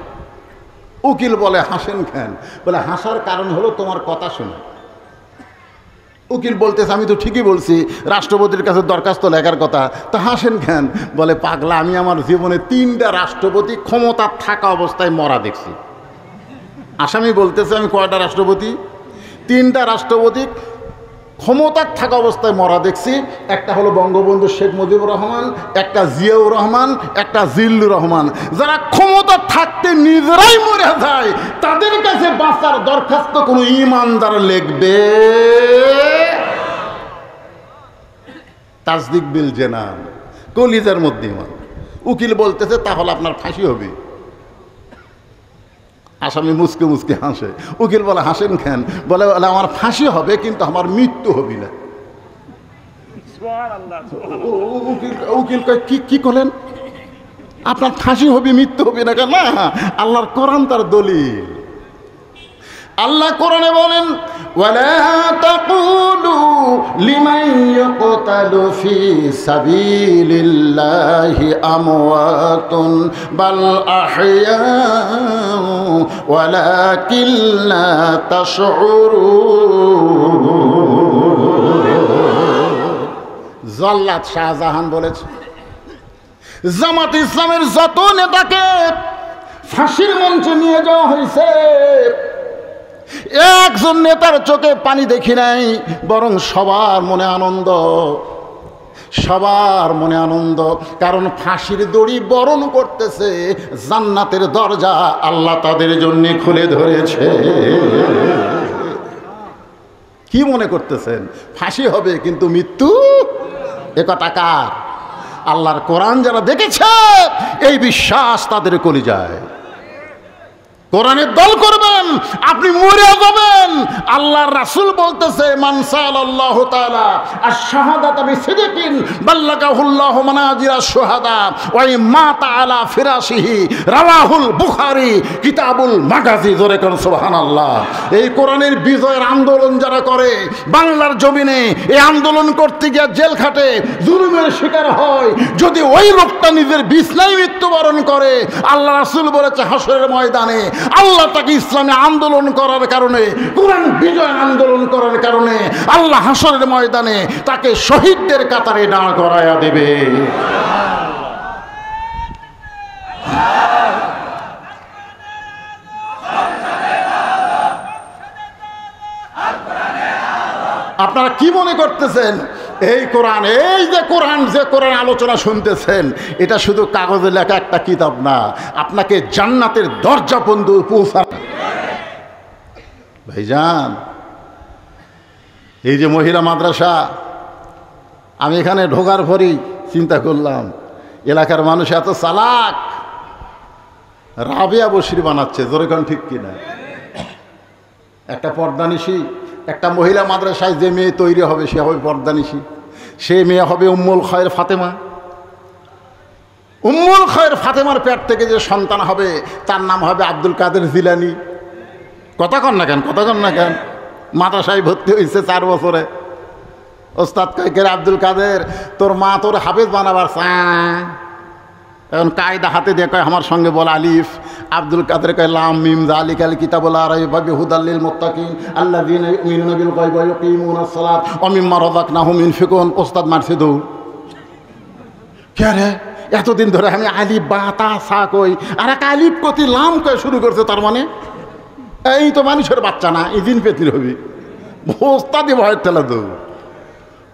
উকিল বলে, হাসেন কেন? বলে, হাসার কারণ হলো তোমার কথা শুনে। উকিল বলতেছে, আমি তো ঠিকই বলছি, রাষ্ট্রপতির কাছে দরখাস্ত লেখার কথা, তা হাসেন কেন? বলে, পাগলা, আমি আমার জীবনে 3টা রাষ্ট্রপতি ক্ষমতা থাকা অবস্থায় মরা দেখছি। আসামি বলতেছে, আমি কয়টা রাষ্ট্রপতি? 3টা রাষ্ট্রপতি ক্ষমতার থাকা অবস্থায় মরা দেখছি। একটা হলো বঙ্গবন্ধু শেখ মুজিবুর রহমান, একটা জিয়াউর রহমান, একটা জিল্লুর রহমান। যারা ক্ষমতা থাকতে নিজেরাই মরে যায় তাদের কাছে বাঁচার দরখাস্ত কোনো ঈমানদার লিখবে? তাসদিক বিল জানান, কলিজার মধ্যে ঈমান। উকিল বলতেছে, তাহলে আপনার ফাঁসি হবে। আসামি মুচকে হাসে। উকিল বলে, হাসেন কেন? বলে, আমার ফাঁসি হবে কিন্তু আমার মৃত্যু হবে না। উকিল কয়, কি করলেন? আপনার ফাঁসি হবে, মৃত্যু হবে না কেন? না, আল্লাহর কোরআন তার দলিল। আল্লাহ কোরআনে বলেন, ওয়ালা তাকুলু লিমান ইয়াকতালু ফি সাবিলিল্লাহি আমওয়াতুন বাল আহইয়াউ ওয়ালাকিন লা তাশউরুন। জল্লাদ শাহজাহান বলেছে, জামাত ইসলামের যত নেতাকে ফাঁসির মঞ্চে নিয়ে যাওয়া হয়েছে, একজন নেতার চোখে পানি দেখি নাই, বরং সবার মনে আনন্দ, সবার মনে আনন্দ। কারণ ফাঁসির দড়ি বরণ করতেছে, জান্নাতের দরজা আল্লাহ তাদের জন্য খুলে ধরেছে। কি মনে করতেছেন? ফাঁসি হবে কিন্তু মৃত্যু? এ কথা কার? আল্লাহর কোরআন যারা দেখেছে এই বিশ্বাস তাদের কলিজায়। কোরআনের দল করবেন, আপনি মরে যাবেন। আল্লাহর রাসূল বলতেছে, মান সাল্লাল্লাহু তাআলা আশ-শাহাদাতা বিসিদকিন বাল্লাগাহুল্লাহু মানাজিরা শুহাদা ওয়া মাতা আলা ফিরাশিহি, রাওয়াহুল বুখারী কিতাবুল মাগাজি। জোরে কোন সুবহানাল্লাহ। এই কোরআনের বিজয়ের আন্দোলন যারা করে বাংলার জমিনে, এই আন্দোলন করতে গিয়ে জেল খাটে, জুলুমের শিকার হয়, যদি ওই লোকটা নিজের বিছনায় মৃত্যুবরণ করে, আল্লাহ রাসূল বলেছে হাসরের ময়দানে আল্লাহ তাকে ইসলামে আন্দোলন করার কারণে, কোরআন বিজয় আন্দোলন করার কারণে আল্লাহ হাসরের ময়দানে তাকে শহীদদের কাতারে দাঁড় করায়া দেবে। আপনারা কি মনে করতেছেন এই কোরআন, এই যে কোরআন আলোচনা শুনতেছেন, এটা শুধু কাগজে লেখা একটা কিতাব না, আপনাকে জান্নাতের দরজা পর্যন্ত পৌঁছায়। ভাইজান, এই যে মহিলা মাদ্রাসা, আমি এখানে ঢোকার পরই চিন্তা করলাম এলাকার মানুষ এত চালাক, রাবেয়া বশির বানাচ্ছে। জোরেখান ঠিক কিনা? একটা পর্দানিশী, একটা মহিলা মাদ্রাসায় যে মেয়ে তৈরি হবে সে হবে পর্দানিশী, সে মেয়ে হবে উম্মুল খয়ের ফাতেমা। উম্মুল খয়ের ফাতেমার পেট থেকে যে সন্তান হবে তার নাম হবে আব্দুল কাদের জিলানি। কথা কন না কেন? মাদ্রাসায় ভর্তি হয়েছে 4 বছরে। ওস্তাদ কয় আব্দুল কাদের, তোর মা তোর হাফেজ বানাবার এখন কায়দা হাতে দিয়ে কয় আমার সঙ্গে বল আলিফ। আব্দুল কাদের কয় লাম মিম যালিকাল কিতাবুল লা রাইবা ফিহি হুদাল লিল মুত্তাকিন আল্লাযীনা ইউমিনুনা বিল গায়বি ওয়া ইউকিমুনাস সালাত ওয়া মিম্মা রাযাকনাহুম ইউনফিকুন। ওস্তাদ মারছে দৌড়। কে রে, এতদিন ধরে আমি আলিফ বা তা সা কই, আর এক আলিফ কতি লাম কয় শুরু করছে, তার মানে এই তো মানুষের বাচ্চা না, এই দিন পেতির হবি। ওস্তাদই ভয়ের ঠেলা দৌড়।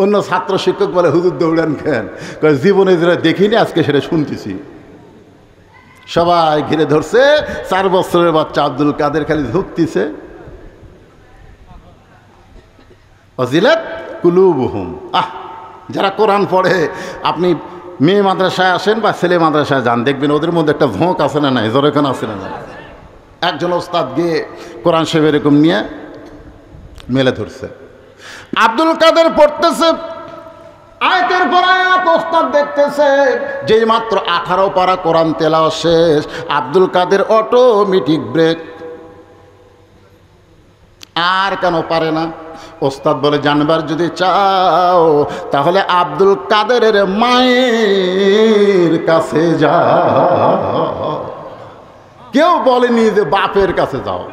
অন্য ছাত্র শিক্ষক বলে হুজুর দৌড়ান কেন? কয় জীবনে যেটা দেখিনি আজকে সেটা শুনতেছি। সবাই ঘিরে ধরছে, 4 বছরের বাচ্চা আব্দুল কাদের খালি ঝুঁকতেছে। অজিলাত কুলুবুহুম। যারা কোরআন পড়ে, আপনি মেয়ে মাদ্রাসায় আসেন বা ছেলে মাদ্রাসায় যান, দেখবেন ওদের মধ্যে একটা ঝোঁক আছে না নাই? জোরেখান আছে না নাই? একজন ওস্তাদ গিয়ে কোরআন শরীফ এরকম নিয়ে মেলে ধরছে, আব্দুল কাদের পড়তেছে আয়াতের পর আয়াত, ওস্তাদ দেখতেছে। যেই মাত্র 18 পারা কোরআন তেলাওয়াত শেষ, আব্দুল কাদের অটোমেটিক ব্রেক। আর কেন পারে না? ওস্তাদ বলে জানবার যদি চাও তাহলে আব্দুল কাদেরের মায়ের কাছে যাও। কেউ বলেনি যে বাপের কাছে যাও,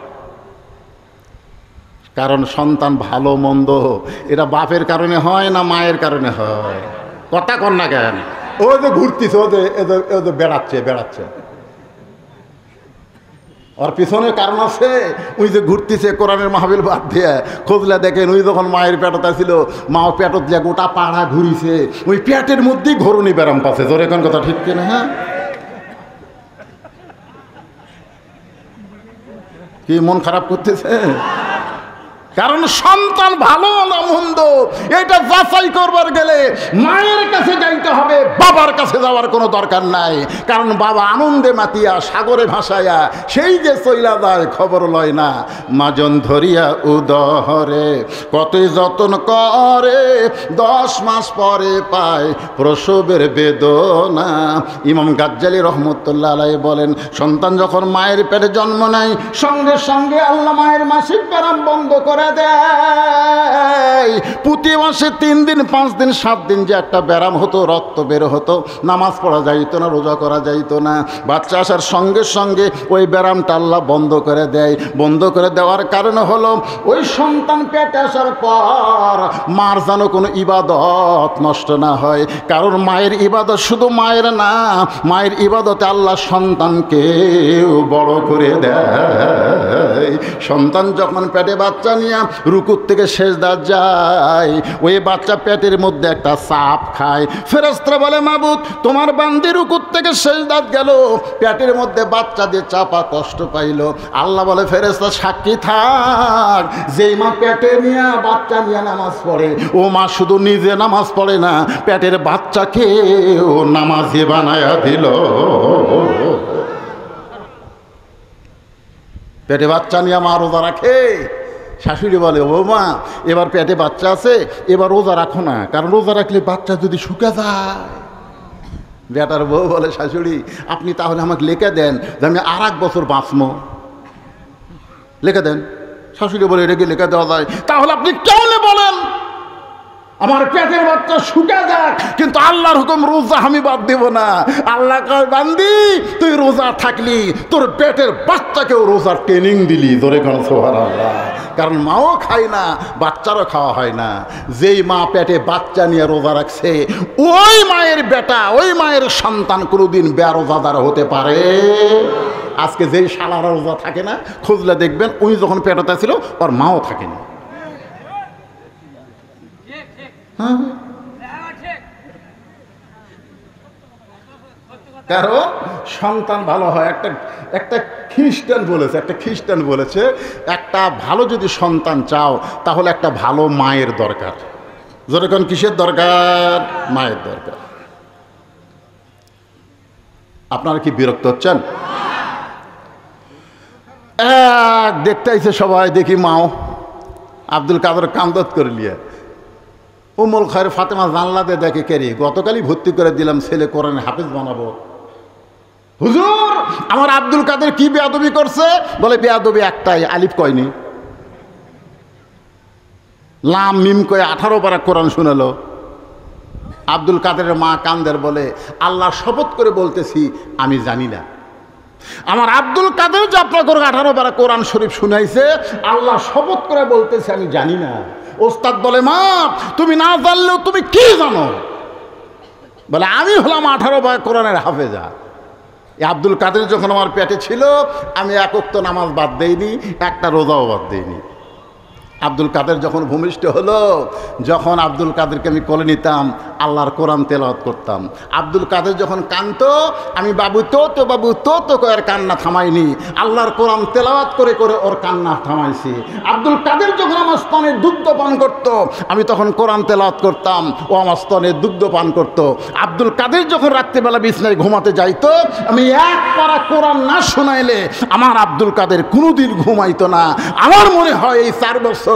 কারণ সন্তান ভালো মন্দ এটা বাপের কারণে হয় না মায়ের কারণে হয়? কথা কন না কেন? ওই যে ঘুরতিছে, ওদের বেড়াচ্ছে, ওর পিছনে কারণ আছে। ওই যে ঘুরতিছে কোরআনের মাহফিল বাদ দিয়ে, খোঁজলে দেখেন ওই যখন মায়ের পেটতা ছিল, মা পেটত দিয়ে গোটা পাড়া ঘুরিছে, ওই পেটের মধ্যেই ঘরুনি ব্যারাম পাচ্ছে। জোরে কোন কথা ঠিক কিনা? হ্যাঁ, কি মন খারাপ করতেছে? কারণ সন্তান ভালো না মন্দ এটা যাচাই করবার গেলে মায়ের কাছে যাইতে হবে, বাবার কাছে যাওয়ার কোনো দরকার নাই। কারণ বাবা আনন্দে মাতিয়া সাগরে ভাসাইয়া সেই যে চইলা যায় খবর লয় না। মাজন ধরিয়া উদহরে কতই যতন করে, 10 মাস পরে পায় প্রসবের বেদনা। ইমাম গাজ্জালী রহমতুল্লাহ আলাইহি বলেন, সন্তান যখন মায়ের পেটে জন্ম নেয় সঙ্গে সঙ্গে আল্লাহ মায়ের মাসিক ব্যারাম বন্ধ করে দেয়। প্রতি মাসে 3 দিন 5 দিন 7 দিন যে একটা ব্যারাম হতো, রক্ত বের হতো, নামাজ পড়া যাইতো না, রোজা করা যাইতো না, বাচ্চা আসার সঙ্গে সঙ্গে ওই ব্যারামটা আল্লাহ বন্ধ করে দেয়। বন্ধ করে দেওয়ার কারণে হলো ওই সন্তান পেটে আসার পর মার যেন কোনো ইবাদত নষ্ট না হয়। কারণ মায়ের ইবাদত শুধু মায়ের না, মায়ের ইবাদতে আল্লাহ সন্তানকেও বড় করে দেয়। সন্তান যখন পেটে বাচ্চা নিয়ে রুকুর থেকে সেজদা যায়, ওই বাচ্চা পেটের মধ্যে একটা চাপ খায়। ফেরেশতারা বলে, মাবুদ তোমার বান্দি রুকুর থেকে সেজদাত গেল, পেটের মধ্যে বাচ্চা দিয়ে চাপা কষ্ট পাইল। আল্লাহ বলে, ফেরেশতা সাক্ষী থাক, যেই মা পেটে নিয়ে বাচ্চা নিয়ে নামাজ পড়ে, ও মা শুধু নিজে নামাজ পড়ে না, পেটের বাচ্চাকেও নামাজি বানায়া দিল। পেটে বাচ্চা নিয়ে মা রোজা রাখে। শাশুড়ি বলে, ও মা এবার পেটে বাচ্চা আছে, এবার রোজা রাখো না, কারণ রোজা রাখলে বাচ্চা যদি শুকে যায়। বেটার বউ বলে, শাশুড়ি আপনি তাহলে আমাকে লিখে দেন যে আমি আর 1 বছর বাঁচবো, লিখে দেন। শাশুড়ি বলে, এটা কি লিখে দেওয়া যায়? তাহলে আপনি কেমনে বলেন আমার পেটের বাচ্চা শুকে যাক, কিন্তু আল্লাহর হুকুম রোজা আমি বাদ দেব না। আল্লাহ কয়, বান্দি তুই রোজা থাকলি, তোর পেটের বাচ্চাকেও রোজার ট্রেনিং দিলি। ধরে কোন সুবহানাল্লাহ। কারণ মাও খায় না, বাচ্চারও খাওয়া হয় না। যেই মা পেটে বাচ্চা নিয়ে রোজা রাখছে, ওই মায়ের বেটা, ওই মায়ের সন্তান কোনোদিন বেরোজাদার হতে পারে? আজকে যেই শালারা রোজা থাকে না, খুঁজলে দেখবেন উনি যখন পেটতে ছিল ওর মাও থাকে না। হ্যাঁ, কারণ সন্তান ভালো হয়। একটা খ্রিস্টান বলেছে একটা ভালো যদি সন্তান চাও তাহলে একটা ভালো মায়ের দরকার। যেরকম কিসের দরকার? মায়ের দরকার। আপনারা কি বিরক্ত হচ্ছেন? দেখতে আইছে সবাই, দেখি মাও আব্দুল কাদের কান্দত করে নিয়ে উম্মুল খায়ের ফাতেমা জানলাতে দেখে কেরি গতকালই ভর্তি করে দিলাম, ছেলে কোরআনে হাফেজ বানাবো। হুজুর আমার আব্দুল কাদের কি বেয়াদবি করছে? বলে বেয়াদবি একটাই, আলিফ কয়নি, লাম মিম কয়ে 18 পারা কোরআন শুনালো। আব্দুল কাদেরের মা কান্দের, বলে আল্লাহ শপথ করে বলতেছি আমি জানি না। আমার আব্দুল কাদের যে আপনার 18 পারা কোরআন শরীফ শুনাইছে, আল্লাহ শপথ করে বলতেছে আমি জানি না। ওস্তাদ বলে মা তুমি না জানলেও তুমি কি জানো? বলে আমি হলাম 18 পারা কোরআনের হাফেজা। আব্দুল কাদের যখন আমার পেটে ছিল আমি এক ওয়াক্ত নামাজ বাদ দেইনি, একটা রোজাও বাদ দেইনি। আব্দুল কাদের যখন ভূমিষ্ঠ হলো, যখন আব্দুল কাদেরকে আমি কোলে নিতাম, আল্লাহর কোরআন তেলাওয়াত করতাম। আব্দুল কাদের যখন কাঁদতো, আমি বাবু তো আর কান্না থামাইনি, আল্লাহর কোরআন তেলাওয়াত করে করে ওর কান্না থামাইছি। আব্দুল কাদের যখন আমার স্তনের দুগ্ধ পান করত, আমি তখন কোরআন তেলাওয়াত করতাম, ও আমার স্তনের দুগ্ধ পান করত। আব্দুল কাদের যখন রাত্রিবেলা বিছনায় ঘুমাতে যাইতো, আমি এক পারা কোরআন না শোনাইলে আমার আব্দুল কাদের কোনোদিন ঘুমাইতো না। আমার মনে হয় এই 4 বছর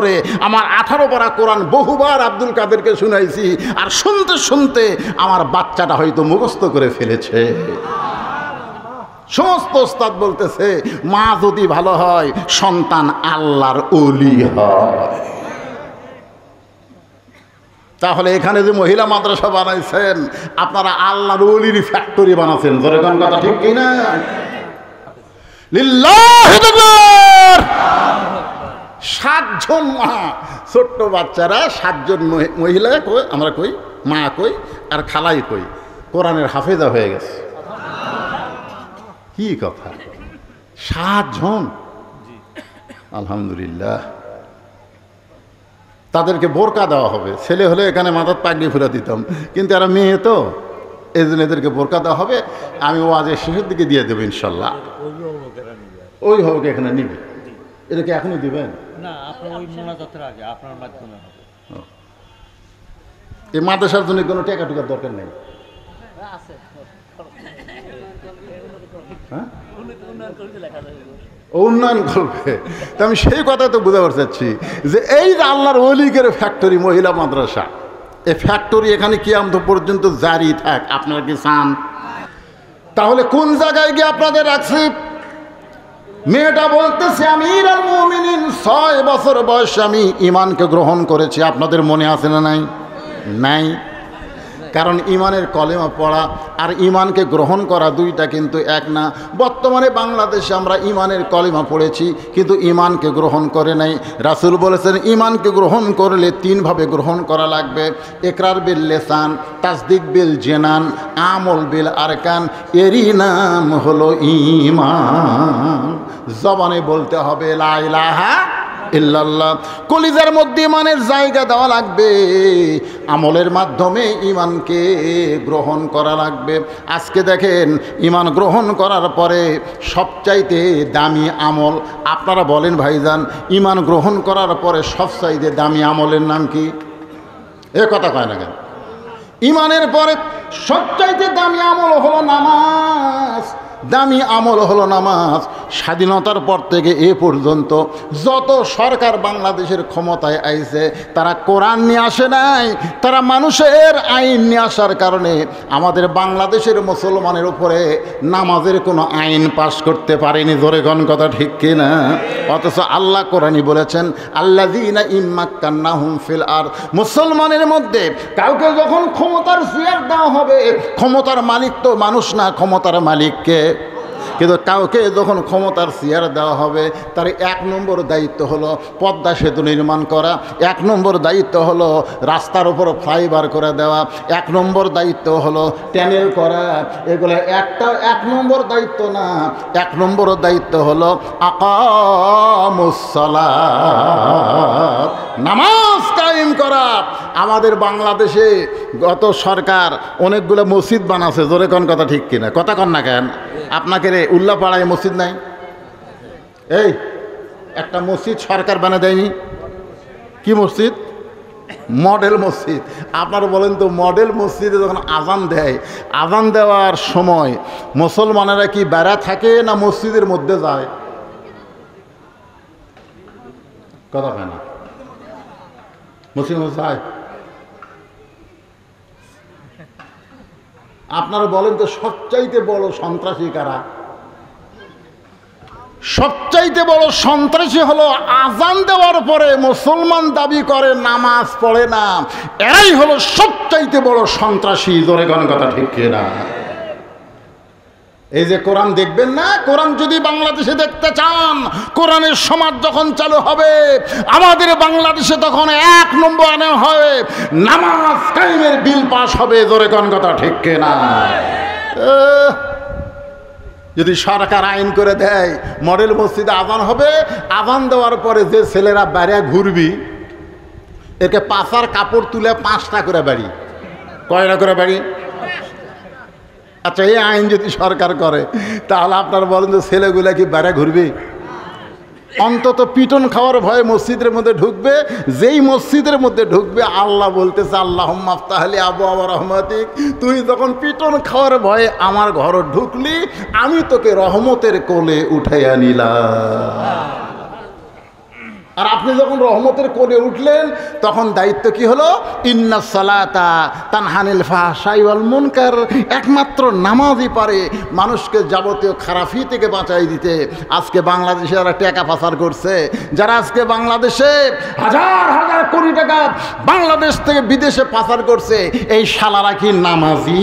আমার 18 পারা কোরআন বহুবার আব্দুল কাদেরকে শুনাইছি, আর শুনতে শুনতে আমার বাচ্চাটা হয়তো মুখস্থ করে ফেলেছে। সমস্ত ওস্তাদ বলতেছে মা যদি ভালো হয় সন্তান আল্লাহর ওলি হয়। তাহলে এখানে যে মহিলা মাদ্রাসা বানাইছেন, আপনারা আল্লাহর ওলির ফ্যাক্টরি বানাচ্ছেন। যেরকম কথা ঠিক কিনা? লিল্লাহি তাকবীর। 7 জন মা, ছোট্ট বাচ্চারা 7 জন মহিলা কই, আমরা কই মা কই, আর খালাই কই, কোরআনের হাফেজা হয়ে গেছে। কি কথা, 7 জন, আলহামদুলিল্লাহ। তাদেরকে বোরকা দেওয়া হবে। ছেলে হলে এখানে মাথার পাগড়ি ফুরা দিতাম, কিন্তু এরা মেয়ে তো, এই জন্য এদেরকে বোরকা দেওয়া হবে। আমি ওয়াজের শেষের দিকে দিয়ে দেবো ইনশাল্লাহ। ওই হবে এখানে নিবে, এটাকে এখনই দিবেন না? আপনার ওই মোনাজাতের আগে আপনার মাধ্যমে হবে। এই মাদ্রাসার জন্য কোনো টাকা টুকার দরকার নেই। হ্যাঁ, উন্নয়ন করবে। তো আমি সেই কথা তো বুঝতে পারছি যে এই যে আল্লাহর ওলিগের ফ্যাক্টরি মহিলা মাদ্রাসা, এই ফ্যাক্টরি এখানে কিয়ামত পর্যন্ত জারি থাক। আপনারা কি চান? তাহলে কোন জায়গায় গিয়ে আপনাদের রাখছি? মেয়েটা বলতেছে আমিরুল মুমিনিন 6 বছর বয়সে আমি ঈমানকে গ্রহণ করেছি। আপনাদের মনে আছে না? নাই নাই। কারণ ঈমানের কলেমা পড়া আর ঈমানকে গ্রহণ করা দুইটা কিন্তু এক না। বর্তমানে বাংলাদেশে আমরা ঈমানের কলেমা পড়েছি কিন্তু ঈমানকে গ্রহণ করে নাই। রাসূল বলেছেন ঈমানকে গ্রহণ করলে 3 ভাবে গ্রহণ করা লাগবে। ইকরার বিল লিসান, তাসদিক বিল জিনান, আমল বিল আরকান। এরই নাম হলো ঈমান। জবানে বলতে হবে লা ইলাহা ইল্লাল্লাহ, কলিজার মধ্যে ঈমানের জায়গা দেওয়া লাগবে, আমলের মাধ্যমে ঈমানকে গ্রহণ করা লাগবে। আজকে দেখেন ঈমান গ্রহণ করার পরে সবচাইতে দামি আমল, আপনারা বলেন ভাইজান, ঈমান গ্রহণ করার পরে সবচাইতে দামি আমলের নাম কি? এ কথা কয় না কেন? ঈমানের পরে সবচাইতে দামি আমল হলো নামাজ। দামি আমল হলো নামাজ। স্বাধীনতার পর থেকে এ পর্যন্ত যত সরকার বাংলাদেশের ক্ষমতায় আইছে তারা কোরআন নিয়ে আসে নাই, তারা মানুষের আইন নিয়ে আসার কারণে আমাদের বাংলাদেশের মুসলমানের উপরে নামাজের কোনো আইন পাশ করতে পারেনি। জোরে গণ কথা ঠিক কিনা? অথচ আল্লাহ কোরআনই বলেছেন আল্লাযীনা ইম্মাক্কান্নাহুম ফিল আরদ, মুসলমানের মধ্যে কাউকে যখন ক্ষমতার চেয়ার দেওয়া হবে, ক্ষমতার মালিক তো মানুষ না, ক্ষমতার মালিককে কিন্তু কাউকে যখন ক্ষমতার চেয়ার দেওয়া হবে তার 1 নম্বর দায়িত্ব হলো পদ্মা সেতু নির্মাণ করা, 1 নম্বর দায়িত্ব হলো রাস্তার উপর ফ্লাইওভার করে দেওয়া, 1 নম্বর দায়িত্ব হলো ট্যানেল করা। এগুলো 1 নম্বর দায়িত্ব না, 1 নম্বর দায়িত্ব হলো আকামুস সালাত, নামাজ কায়েম করা। আমাদের বাংলাদেশে গত সরকার অনেকগুলো মসজিদ বানাচ্ছে, জোরে কোন কথা ঠিক কিনা, কথা কন না কেন? আপনাকে রে উল্লাপাড়ায় মসজিদ নাই? এই একটা মসজিদ সরকার বানা দেয়নি? কি মসজিদ? মডেল মসজিদ। আপনারা বলেন তো, মডেল মসজিদে যখন আজান দেয়, আজান দেওয়ার সময় মুসলমানেরা কি বেড়া থাকে না মসজিদের মধ্যে যায়? কথা হয় না, মসজিদ যায়। আপনারা বলেন তো, সবচাইতে বড় সন্ত্রাসী কারা? সবচাইতে বড় সন্ত্রাসী হলো আজান দেওয়ার পরে মুসলমান দাবি করে নামাজ পড়ে না, এরাই হলো সবচাইতে বড় সন্ত্রাসী। জোরে কোন কথা ঠিক কিনা? এই যে কোরআন দেখবেন না, কোরআন যদি বাংলাদেশে দেখতে চান, কোরআনের সমাজ যখন চালু হবে আমাদের বাংলাদেশে, তখন 1 নম্বর আনে হবে নামাজ কায়েমের বিল পাস হবে। জোরে কোন কথা ঠিক কিনা? যদি সরকার আইন করে দেয় মডেল মসজিদে আজান হবে, আজান দেওয়ার পরে যে ছেলেরা বাইরে ঘুরবি একে পাশার কাপড় তুলে 5টা করে বাড়ি, কয়টা করে বাড়ি? আচ্ছা, এই আইন যদি সরকার করে তাহলে আপনারা বলেন যে ছেলেগুলা কি বাইরে ঘুরবে? অন্তত পিটন খাওয়ার ভয়ে মসজিদের মধ্যে ঢুকবে। যেই মসজিদের মধ্যে ঢুকবে আল্লাহ বলতেছে আল্লাহুম্মা আফতাহলি আবওয়াবা রাহমাতিক, তুই যখন পিটন খাওয়ার ভয়ে আমার ঘরে ঢুকলি আমি তোকে রহমতের কোলে উঠাইয়া নিলাম। আর আপনি যখন রহমতের কোলে উঠলেন তখন দায়িত্ব কি হলো? ইন্নাস সালাতা তানহানিল ফাহশাই ওয়াল মুনকার। একমাত্র নামাজই পারে মানুষকে যাবতীয় খারাপি থেকে বাঁচাই দিতে। আজকে বাংলাদেশে যারা টাকা পাচার করছে, যারা আজকে বাংলাদেশে হাজার হাজার কোটি টাকা বাংলাদেশ থেকে বিদেশে পাচার করছে, এই শালারা কি নামাজি?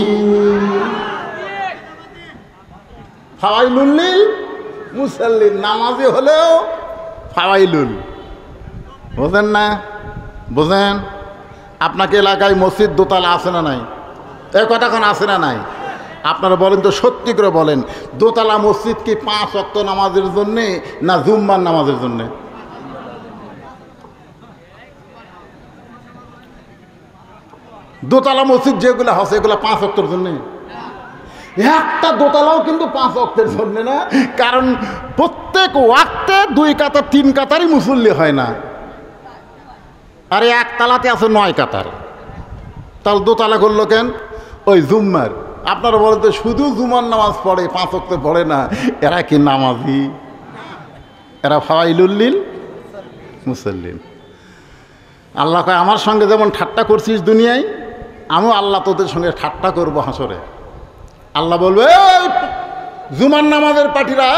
ফাওয়াইলুল লিল মুসাল্লিন, নামাজি হলেও ফাওয়াইলুল। বোঝেন না? বোঝেন? আপনাকে এলাকায় মসজিদ দোতলা আছে না নাই? এই কথা এখন আছে না নাই? আপনারা বলেন তো, সত্যি করে বলেন, দোতলা মসজিদ কি 5 ওয়াক্ত নামাজের জন্যে না জুম্মার নামাজের জন্যে? দোতলা মসজিদ যেগুলো আছে এগুলো 5 ওয়াক্তের জন্যে? একটা দোতলাও কিন্তু 5 ওয়াক্তের জন্য না, কারণ প্রত্যেক ওয়াক্তে 2 কাতার 3 কাতারই মুসল্লি হয় না। আরে একতলাতে আছে 9 কাতার, তাহলে দোতলা করলো কেন? ওই জুম্মার। আপনারা বলেন তো, শুধু জুমার নামাজ পড়ে 5 ওয়াক্ত পড়ে না, এরা কি নামাজি? এরা ফাওয়াইলুল লিল মুসাল্লিন। আল্লাহ কয়, আমার সঙ্গে যেমন ঠাট্টা করছিস দুনিয়ায়, আমিও আল্লাহ তোদের সঙ্গে ঠাট্টা করবো হাসরে। আল্লাহ বলবে, জুমার নামাজের পার্টিরা,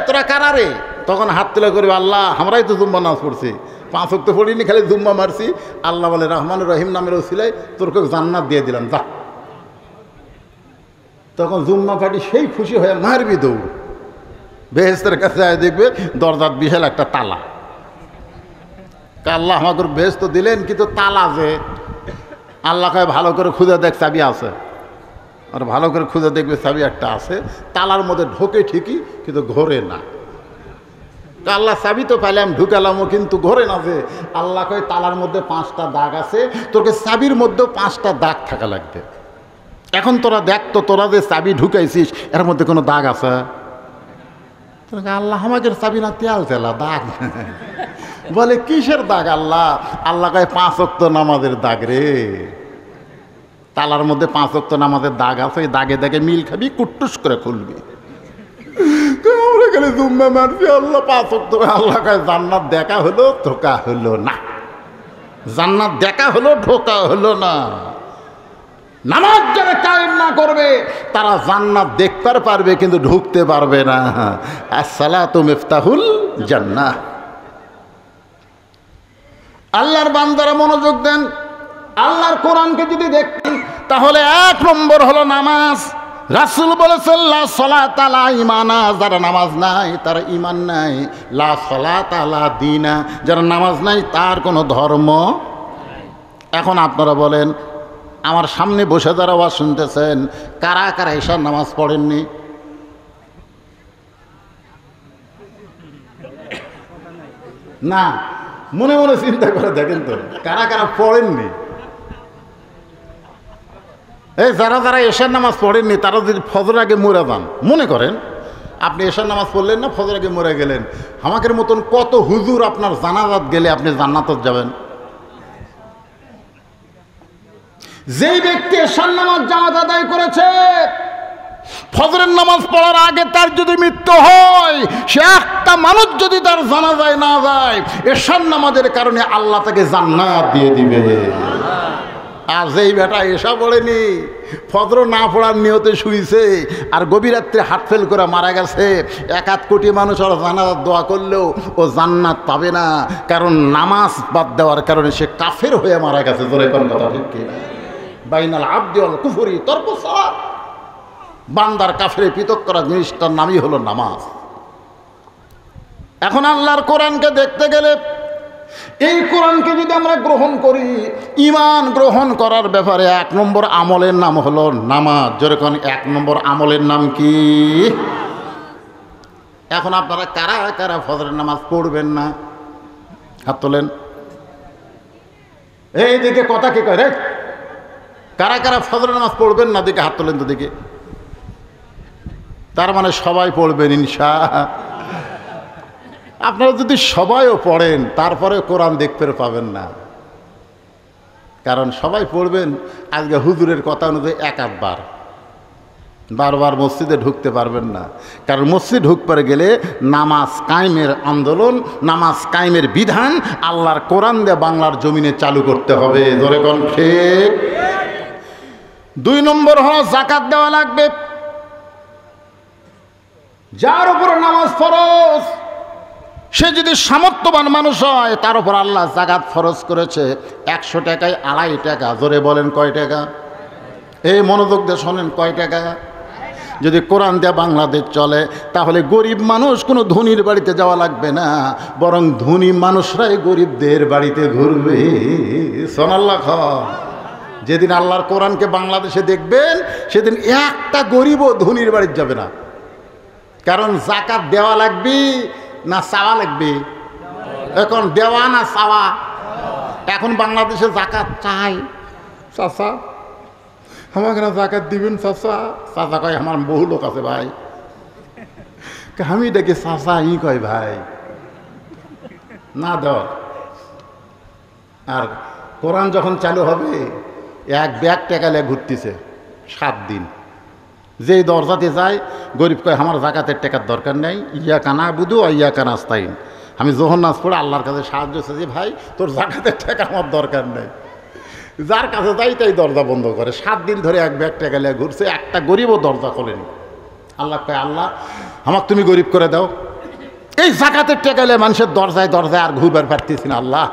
তোরা কারা রে? তখন হাত তুলে করবে, আল্লাহ আমরাই তো জুম্মার নামাজ পড়ছি, 5 ওয়াক্ত পড়িনি, খালি জুম্মা মারছি। আল্লাহ বলে, রহমান রহিম নামের ওসিলায় তোরকে জান্নাত দিয়ে দিলাম, যা। তখন জুম্মা পার্টি সেই খুশি হয়ে মারবি দৌড়, বেহেস্তের কাছে দেখবে দরজার বিশাল একটা তালা। আল্লাহ আমাকে বেহেস্ত দিলেন, কিন্তু তালা যে। আল্লাহ কয়, ভালো করে খুঁজে দেখ, চাবি আছে। আর ভালো করে খুঁজে দেখবে চাবি একটা আছে, তালার মধ্যে ঢোকে ঠিকই, কিন্তু ঘোরে না। আল্লাহ চাবি তো পাইলাম, ঢুকালামও, কিন্তু ঘোরে না যে। আল্লাহ কয়, তালার মধ্যে 5টা দাগ আছে, তোকে চাবির মধ্যেও 5টা দাগ থাকা লাগবে। এখন তোরা দেখ তো, তোরা যে চাবি ঢুকাইছিস এর মধ্যে কোনো দাগ আছে? আল্লাহ আমাকে চাবি না, তেল তেলা দাগ। বলে, কিসের দাগ আল্লাহ? আল্লাহ কয়, 5 ওয়াক্ত নামাজের দাগ রে। তালার মধ্যে 5 ওয়াক্ত নামাজের দাগ আছে, ওই দাগে দাগে মিল খাবি, কুট্টুস করে খুলবি। আমরা গেলে জুম্মা মারছি, আল্লাহ 5 ওয়াক্ত। আল্লাহ কয়, জান্নাত দেখা হলো, ধোকা হলো না। জান্নাত দেখা হলো, ধোকা হলো না। নামাজ যারা কায়েম না করবে তারা জান্নাত দেখতে পারবে, কিন্তু ঢুকতে পারবে না। আসসালাতু মিফতাহুল জান্নাহ। আল্লাহর বান্দারা মনোযোগ দেন। আল্লাহর কোরআনকে যদি দেখতেন তাহলে 1 নম্বর হলো নামাজ। রাসূল বলেছেন লা সালাতা লা ঈমানা, যারা নামাজ নাই তার ঈমান নাই। লা সালাতা লা দীনা, যারা নামাজ নাই তার কোনো ধর্ম। এখন আপনারা বলেন, আমার সামনে বসে যারা ওয়াজ শুনতেছেন, কারা কারা এশার নামাজ পড়েননি? না, মনে মনে চিন্তা করে দেখেন তো কারা কারা পড়েননি। এই যারা যারা এশার নামাজ পড়েননি তারা যদি ফজর আগে মরে যান, মনে করেন আপনি এশার নামাজ পড়লেন না, ফজর আগে মরে গেলেন, আমাদের মতন কত হুজুর আপনার জানাজাত গেলে আপনি জান্নাতত যাবেন। যেই ব্যক্তি এশার নামাজ জামাত আদায় করেছে, ফজরের নামাজ পড়ার আগে তার যদি মৃত্যু হয়, সে একটা মানুষ যদি তার জানাজায় না যায়, এশার নামাজের কারণে আল্লাহ তাকে জান্নাত দিয়ে দিবে। আর যেই বেটা এশা পড়েনি, ফজর না পড়ার নিয়তে শুইছে, আর গভীর রাত্রে হার্ট ফেল করে মারা গেছে, 1-1 কোটি মানুষ ওর জান্নাত দোয়া করলেও ও জান্নাত পাবে না, কারণ নামাজ বাদ দেওয়ার কারণে সে কাফের হয়ে মারা গেছে। জোরে কোন কথা ঠিক কি? বাইনাল আবদি ওয়াল কুফরি তরকুস সালাত, বান্দার কাফেরে পৃথক করা জিনিসটার নামই হলো নামাজ। এখন আল্লাহর কোরআনকে দেখতে গেলে, এই কোরআনকে যদি আমরা গ্রহণ করি, ঈমান গ্রহণ করার ব্যাপারে 1 নম্বর আমলের নাম হলো নামাজ। যেরকম 1 নম্বর আমলের নাম কি? এখন আপনারা কারা কারা ফজরের নামাজ পড়বেন না? হাত তোলেন। এই দিকে কথা কে কয় রে? কারা কারা ফজরের নামাজ পড়বেন না দিকে হাত তোলেন তো দিকে। তার মানে সবাই পড়বেন ইনশাআল্লাহ। আপনারা যদি সবাইও পড়েন তারপরে কোরআন দেখতে পাবেন না, কারণ সবাই পড়বেন আজকে হুজুরের কথা অনুযায়ী 1-8 বার, বারবার মসজিদে ঢুকতে পারবেন না, কারণ মসজিদ ঢুকতে গেলে নামাজ কায়েমের আন্দোলন, নামাজ কায়েমের বিধান আল্লাহর কোরআন দিয়ে বাংলার জমিনে চালু করতে হবে। ধরে কোন ঠিক। 2 নম্বর হলো যাকাত দেওয়া লাগবে। যার উপর নামাজ ফরজ, সে যদি সামর্থ্যবান মানুষ হয়, তার উপর আল্লাহ যাকাত ফরজ করেছে 100 টাকায় 2.5 টাকা। জোরে বলেন কয় টাকা? এই মনোযোগ দিয়ে শোনেন, কয় টাকা? যদি কোরআন দিয়ে বাংলাদেশ চলে, তাহলে গরিব মানুষ কোনো ধনীর বাড়িতে যাওয়া লাগবে না, বরং ধনী মানুষরাই গরিবদের বাড়িতে ঘুরবে। সোনাল্লাহ। যেদিন আল্লাহর কোরআনকে বাংলাদেশে দেখবেন, সেদিন একটা গরিবও ধনীর বাড়িতে যাবে না, কারণ যাকাত দেওয়া লাগবে না চাওয়া লাগবে? এখন দেওয়া না চাওয়া? এখন বাংলাদেশে যাকাত চাই। চাচা আমাকে না যাকাত দিবেন চাচা? চাচা কয় আমার বহু লোক আছে ভাই। আমি দেখি চাচা ই কয় ভাই না দেওয়া। আর কোরআন যখন চালু হবে, 1 ব্যাগ টাকা নিয়ে ঘুরতেছে 7 দিন। যেই দরজাতে যায়, গরিব কয় আমার যাকাতের টাকার দরকার নেই, ইয়াকা নাবুদু ওয়া ইয়াকা নাস্তাইন। আমি যখন নাচ পড়ে আল্লাহর কাছে সাহায্য চাইছি, ভাই তোর যাকাতের টাকা আমার দরকার নেই। যার কাছে যাই তাই দরজা বন্ধ করে। 7 দিন ধরে 1 ব্যাগ টাকা নিয়ে ঘুরছে, একটা গরিবও দরজা খোলেনি। আল্লাহ কয় আল্লাহ আমার তুমি গরিব করে দাও। এই যাকাতের টাকা নিয়ে মানুষের দরজায় দরজায় আর ঘুরবার পারতেছি না। আল্লাহ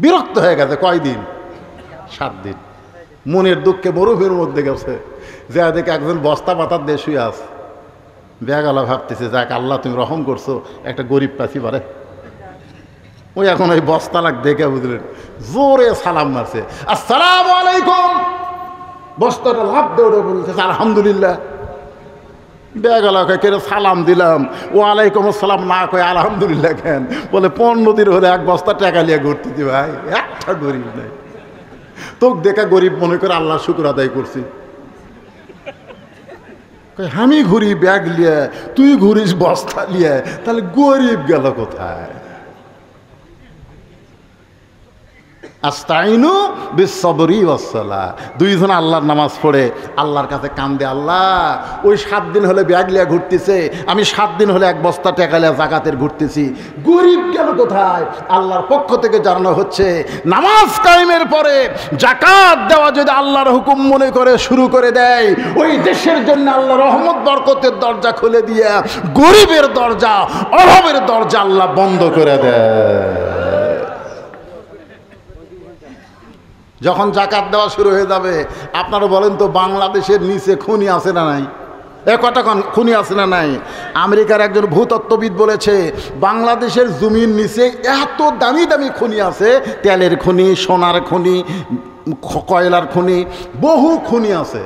বিরক্ত হয়ে গেছে। কয়দিন? 7 দিন। মনের দুঃখে মরুভূমির মধ্যে গেছে, যে দেখে একজন বস্তা পাতার দিয়ে শুয়ে আছে। বেগালা ভাবতেছে, যাক আল্লাহ তুমি রহম করছো, একটা গরিব পাচ্ছি পারে। ওই এখন ওই বস্তা লাগ দেখে বুঝলেন, জোরে সালাম মারছে, আসসালামু আলাইকুম। বস্তাটা লাভ দৌড়ে বলতেছে আলহামদুলিল্লাহ। বেগালা কে সালাম দিলাম, ওয়ালাইকুম আসসালাম না কয়ে আলহামদুলিল্লাহ কেন? বলে 15 দিন হলে 1 বস্তা টাকা নিয়ে ঘুরতেছি ভাই, একটা গরিব নাই। তোকে দেখা গরিব মনে করে আল্লাহ শুকর আদায় করছি। আমি ঘুরি ব্যাগ লিয়ে, তুই ঘুরিস বস্তা লিয়ে, তাহলে গরিব গেল কোথায়? আস্তাইনু বিসসবরি ওয়াসসালাহ। 2 জন আল্লাহর নামাজ পড়ে আল্লাহর কাছে কান্দে, আল্লাহ ওই 7 দিন হলে ব্যাগ লিয়া ঘুরতেছে, আমি 7 দিন হলে 1 বস্তা টাকা লিয়া যাকাতের ঘুরতেছি, গরিব গেল কোথায়? আল্লাহর পক্ষ থেকে জানানো হচ্ছে, নামাজ কায়েমের পরে যাকাত দেওয়া যদি আল্লাহর হুকুম মনে করে শুরু করে দেয়, ওই দেশের জন্য আল্লাহ রহমত বরকতের দরজা খুলে দিয়ে গরিবের দরজা, অভাবের দরজা আল্লাহ বন্ধ করে দেয়। যখন জাকাত দেওয়া শুরু হয়ে যাবে, আপনারা বলেন তো বাংলাদেশের নিচে খুনি আছে না নাই? কটা খুনি আছে না নাই? আমেরিকার একজন ভূতত্ত্ববিদ বলেছে বাংলাদেশের জমির নিচে এত দামি দামি খনি আছে, তেলের খনি, সোনার খনি, কয়লার খনি, বহু খনি আছে।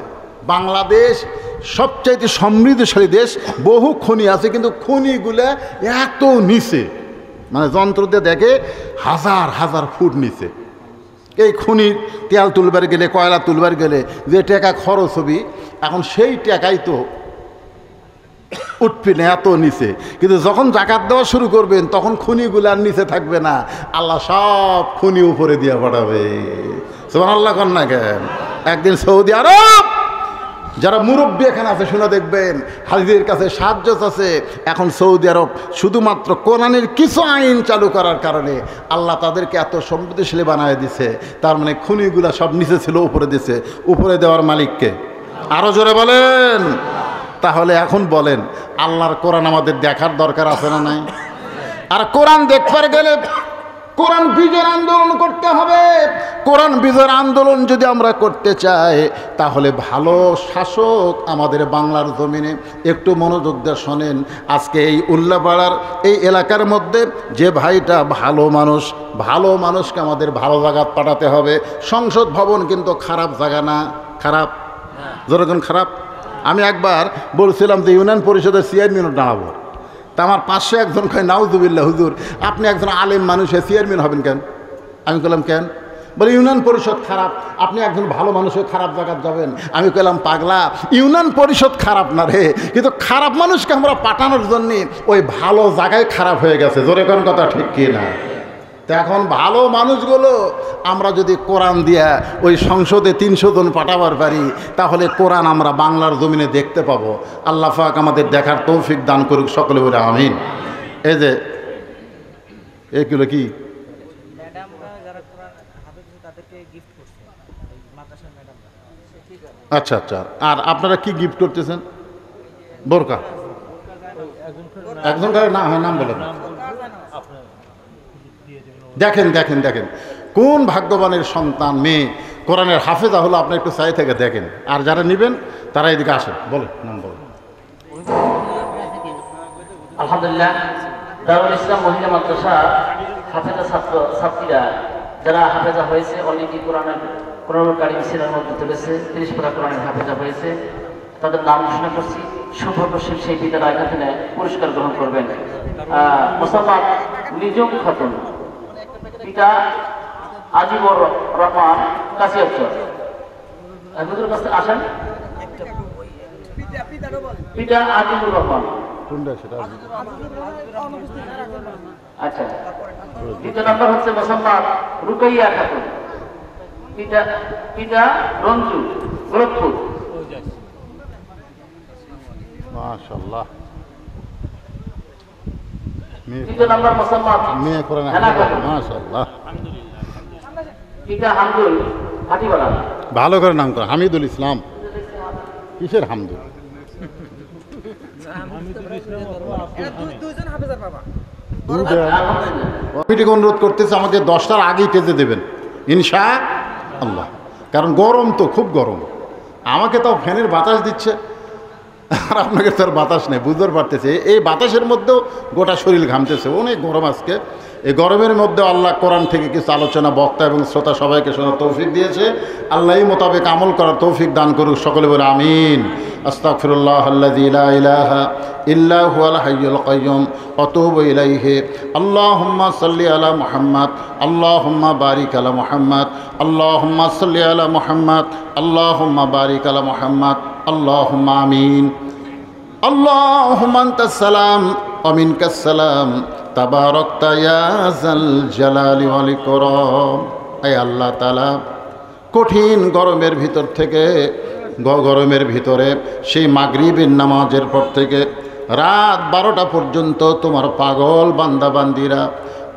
বাংলাদেশ সবচাইতে সমৃদ্ধশালী দেশ, বহু খনি আছে, কিন্তু খনিগুলো এত নিচে, মানে যন্ত্র দিয়ে দেখে হাজার হাজার ফুট নিচে। এই খনির তেল তুলবার গেলে, কয়লা তুলবার গেলে যে টাকা খরচ হবি, এখন সেই টাকাই তো উঠবে না, এত নিচে। কিন্তু যখন জাকাত দেওয়া শুরু করবেন তখন খনিগুলো আর নিচে থাকবে না, আল্লাহ সব খনি উপরে দিয়ে পাঠাবে। সুবহানাল্লাহ কন না কেন? একদিন সৌদি আরব যারা মুরব্বী এখানে আছে শুনে দেখবেন, হাজিদের কাছে সাহায্য আছে। এখন সৌদি আরব শুধুমাত্র কোরআনের কিছু আইন চালু করার কারণে আল্লাহ তাদেরকে এত সমৃদ্ধশালী বানায় দিছে। তার মানে খনিগুলা সব নিচে ছিল, উপরে দিছে। উপরে দেওয়ার মালিককে আরো জোরে বলেন। তাহলে এখন বলেন, আল্লাহর কোরআন আমাদের দেখার দরকার আছে না নাই? আর কোরআন দেখবার গেলে কোরআন বিজয়ের আন্দোলন করতে হবে। কোরআন বিজয়ের আন্দোলন যদি আমরা করতে চাই, তাহলে ভালো শাসক আমাদের বাংলার জমিনে, একটু মনোযোগ দিয়ে শোনেন। আজকে এই উল্লাপাড়ার এই এলাকার মধ্যে যে ভাইটা ভালো মানুষ, ভালো মানুষকে আমাদের ভালো জায়গায় পাঠাতে হবে। সংসদ ভবন কিন্তু খারাপ জায়গা না, খারাপ যেরকম খারাপ। আমি একবার বলছিলাম যে ইউনিয়ন পরিষদের চেয়ারম্যানও দাঁড়াবো, তা আমার পাশে একজন কয় নাউজুবিল্লাহ হুজুর, আপনি একজন আলেম মানুষের চেয়ারম্যান হবেন কেন? আমি বললাম কেন? বলে ইউনিয়ন পরিষদ খারাপ, আপনি একজন ভালো মানুষের খারাপ জায়গায় যাবেন। আমি বললাম পাগলা, ইউনিয়ন পরিষদ খারাপ না রে, কিন্তু খারাপ মানুষকে আমরা পাঠানোর জন্য ওই ভালো জায়গায় খারাপ হয়ে গেছে। জোরে কোন কথা ঠিক কি না? তো এখন ভালো মানুষগুলো আমরা যদি কোরআন দিয়া ওই সংসদে 300 জন পাঠাবার পারি, তাহলে কোরআন আমরা বাংলার জমিনে দেখতে পাবো। আল্লাহ পাক আমাদের দেখার তৌফিক দান করুক, সকলে বলে আমিন। এই যে এগুলো কি আচ্ছা আচ্ছা, আর আপনারা কি গিফট করতেছেন? বোরকা একজন কার নাম বলেন। দেখেন দেখেন দেখেন কোন ভাগ্যবানের সন্তান, মেয়ে কোরআনের হাফেজা হলো। আপনি একটু চাই থেকে দেখেন। আর যারা নেবেন তারা এদিকে আসেন, বলেন নাম বলেন। আলহামদুলিল্লাহ, দারুল ইসলাম মহিলা মাদ্রাসা হাফেজা ছাত্রীরা যারা হাফেজা হয়েছে, অনেকেই কোরআনের কারিম সিরার মধ্যে তুলেছে, 30 পারা কোরআনের হাফেজা হয়েছে, তাদের নাম ঘোষণা করছি। সৌভাগ্যশীল সেই পিতারা এখান থেকে পুরস্কার গ্রহণ করবেন। মোসাম্মদ নিজম খাতুন, পিতা আজিবুর রহমান কাশিয়াচর। হুজুর কাছে আসেন। পিতা আজিবুর রহমান। আচ্ছা, দ্বিতীয় নম্বর হচ্ছে মোসাম্মদ রুকাইয়া খাতুন, পিতা রঞ্জু গোরখপুর। মাশাআল্লাহ। তৃতীয় নম্বর মোসাম্মদ হেনা খাতুন, মাশাআল্লাহ। পিতা হামদুল হাটিবালা। ভালো করে নাম করে হামিদুল ইসলাম। কিসের হামদুল? কমিটিকে অনুরোধ করতেছে আমাকে 10টার আগেই টেজে দেবেন ইনশাআল্লাহ, কারণ গরম তো, খুব গরম। আমাকে তাও ফ্যানের বাতাস দিচ্ছে, আর আপনাকে তার বাতাস নেই, বুঝতে পারতেছে। এই বাতাসের মধ্যেও গোটা শরীর ঘামতেছে, অনেক গরম আজকে। এই গরমের মধ্যে আল্লাহ কোরআন থেকে কিছু আলোচনা বক্তা এবং শ্রোতা সবাইকে শোনার তৌফিক দিয়েছে। আল্লাহ এই মোতাবেক আমল করার তৌফিক দান করুক, সকলে বলে আমিন। আস্তাগফিরুল্লাহ আল্লাযী লা ইলাহা ইল্লা হুয়াল হাইয়ুল কাইয়্যুম ওয়া আতুবু ইলাইহি। আল্লাহুম্মা সাল্লি আলা মুহাম্মাদ, আল্লাহুম্মা বারিক আলা মুহাম্মাদ, আল্লাহুম্মা সাল্লি আলা মুহাম্মাদ, আল্লাহুম্মা বারিক আলা মুহাম্মাদ, আল্লাহুম্মা আমিন। আল্লাহুম্মা আনতাস সালাম ওয়া মিনকাস সালাম, তাবারাকতা ইয়া যাল জালালি ওয়াল ইকরাম। আয় আল্লাহ তাআলা, কঠিন গরমের ভিতর থেকে, গরমের ভিতরে সেই মাগরিবের নামাজের পর থেকে রাত 12টা পর্যন্ত তোমার পাগল বান্দা বান্দিরা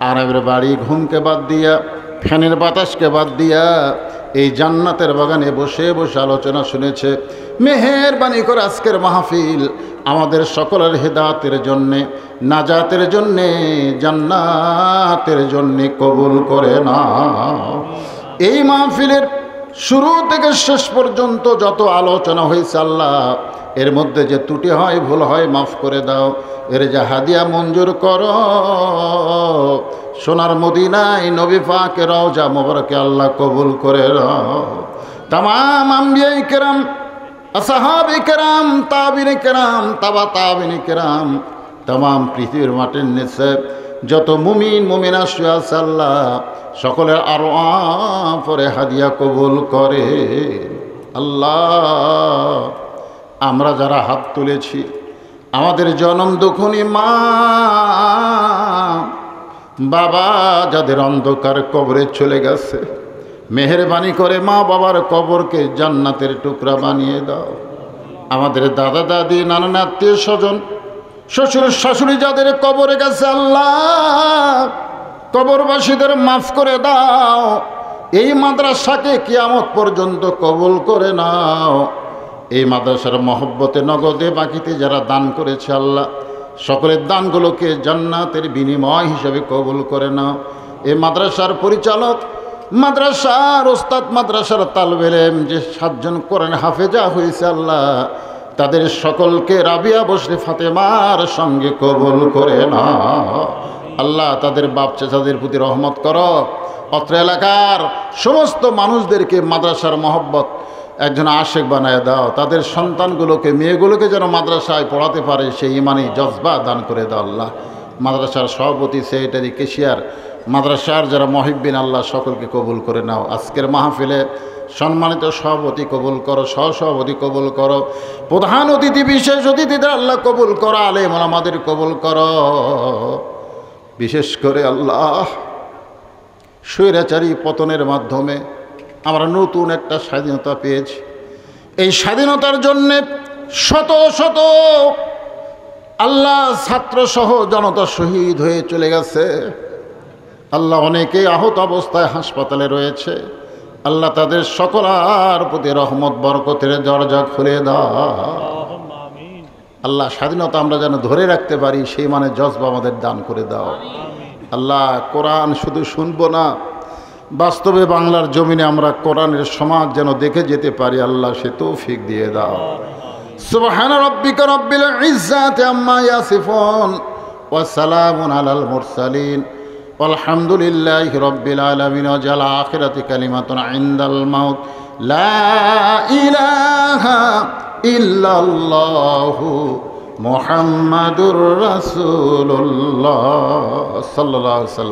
আরামের বাড়ি ঘুমকে বাদ দিয়া, ফ্যানের বাতাসকে বাদ দিয়া এই জান্নাতের বাগানে বসে বসে আলোচনা শুনেছে। মেহেরবানি করে আজকের মাহফিল আমাদের সকলের হেদায়েতের জন্যে, নাজাতের জন্যে, জান্নাতের জন্যে কবুল করে নাও। এই মাহফিলের শুরু থেকে শেষ পর্যন্ত যত আলোচনা হয়েছে আল্লাহ, এর মধ্যে যে ত্রুটি হয়, ভুল হয়, মাফ করে দাও। এর যে হাদিয়া মঞ্জুর করো, সোনার মদিনায় নবী পাকের রওজা মোবারকে আল্লাহ কবুল করে নাও। তামাম আম্বিয়ায়ে কেরাম, আসহাবে কেরাম, তাবিনে কেরাম, তাবিনে কেরাম, তামাম পৃথিবীর মাটির নিচে যত মুমিন মুমিনা শুয়ে আছে আল্লাহ, সকলের আরো পরে হাদিয়া কবুল করে। আল্লাহ, আমরা যারা হাত তুলেছি, আমাদের জনম দুঃখনী মা বাবা যাদের অন্ধকার কবরে চলে গেছে, মেহেরবানি করে মা বাবার কবরকে জান্নাতের টুকরা বানিয়ে দাও। আমাদের দাদা দাদি, নানান আত্মীয় স্বজন, শ্বশুর শাশুড়ি যাদের কবরে গেছে আল্লাহ, কবরবাসীদের মাফ করে দাও। এই মাদ্রাসাকে কিয়ামত পর্যন্ত কবুল করে নাও। এই মাদ্রাসার মহব্বতে নগদে বাকিতে যারা দান করেছে আল্লাহ, সকলের দানগুলোকে জান্নাতের বিনিময় হিসেবে কবুল করে নাও। এই মাদ্রাসার পরিচালক, মাদ্রাসার ওস্তাদ, মাদ্রাসার তালেবে ইলম যে 7 জন কোরআন হাফেজা হয়েছে আল্লাহ, তাদের সকলকে রাবিয়া বসরে ফাতেমার সঙ্গে কবুল করে নাও। আল্লাহ, তাদের বাপ চাচাদের প্রতি রহমত করো। অত্র এলাকার সমস্ত মানুষদেরকে মাদ্রাসার মহব্বত একজন আশেক বানায় দাও। তাদের সন্তানগুলোকে, মেয়েগুলোকে যেন মাদ্রাসায় পড়াতে পারে সেই ইমানি জজবা দান করে দাও আল্লাহ। মাদ্রাসার সভাপতি, সেক্রেটারি, কেশিয়ার, মাদ্রাসার যারা মহিব্বিন আল্লাহ, সকলকে কবুল করে নাও। আজকের মাহফিলে সম্মানিত সভাপতি কবুল করো, সহসভাপতি কবুল করো, প্রধান অতিথি, বিশেষ অতিথিদের আল্লাহ কবুল করো, আলেম ওলামাদের কবুল করো। বিশেষ করে আল্লাহ, স্বৈরাচারী পতনের মাধ্যমে আমরা নতুন একটা স্বাধীনতা পেয়েছি। এই স্বাধীনতার জন্যে শত শত আল্লাহ ছাত্রসহ জনতা শহীদ হয়ে চলে গেছে আল্লাহ। অনেকেই আহত অবস্থায় হাসপাতালে রয়েছে আল্লাহ, তাদের সকলার প্রতি রহমত বরকতের দরজা খুলে দাও আল্লাহ। স্বাধীনতা আমরা যেন ধরে রাখতে পারি সেই মানে জজবা আমাদের দান করে দাও আল্লাহ। কোরআন শুধু শুনবো না, বাস্তবে বাংলার জমিনে আমরা কোরআনের সমাজ যেন দেখে যেতে পারি আল্লাহ, সে তৌফিক দিয়ে দাও। সুবহান রাব্বিকা রাব্বিল ইজ্জাতি আম্মা ইয়াসিফুন ওয়া সালামুন আলাল মুরসালিন আলহামদুলিল্লাহি রাব্বিল আলামিন। ওয়া জাল আখিরাতি কালিমাতুন ইনদাল মাউত লা ইলাহা ইল্লাল্লাহু মুহাম্মাদুর রাসূলুল্লাহ সাল্লাল্লাহু আলাইহি ওয়াসাল্লাম।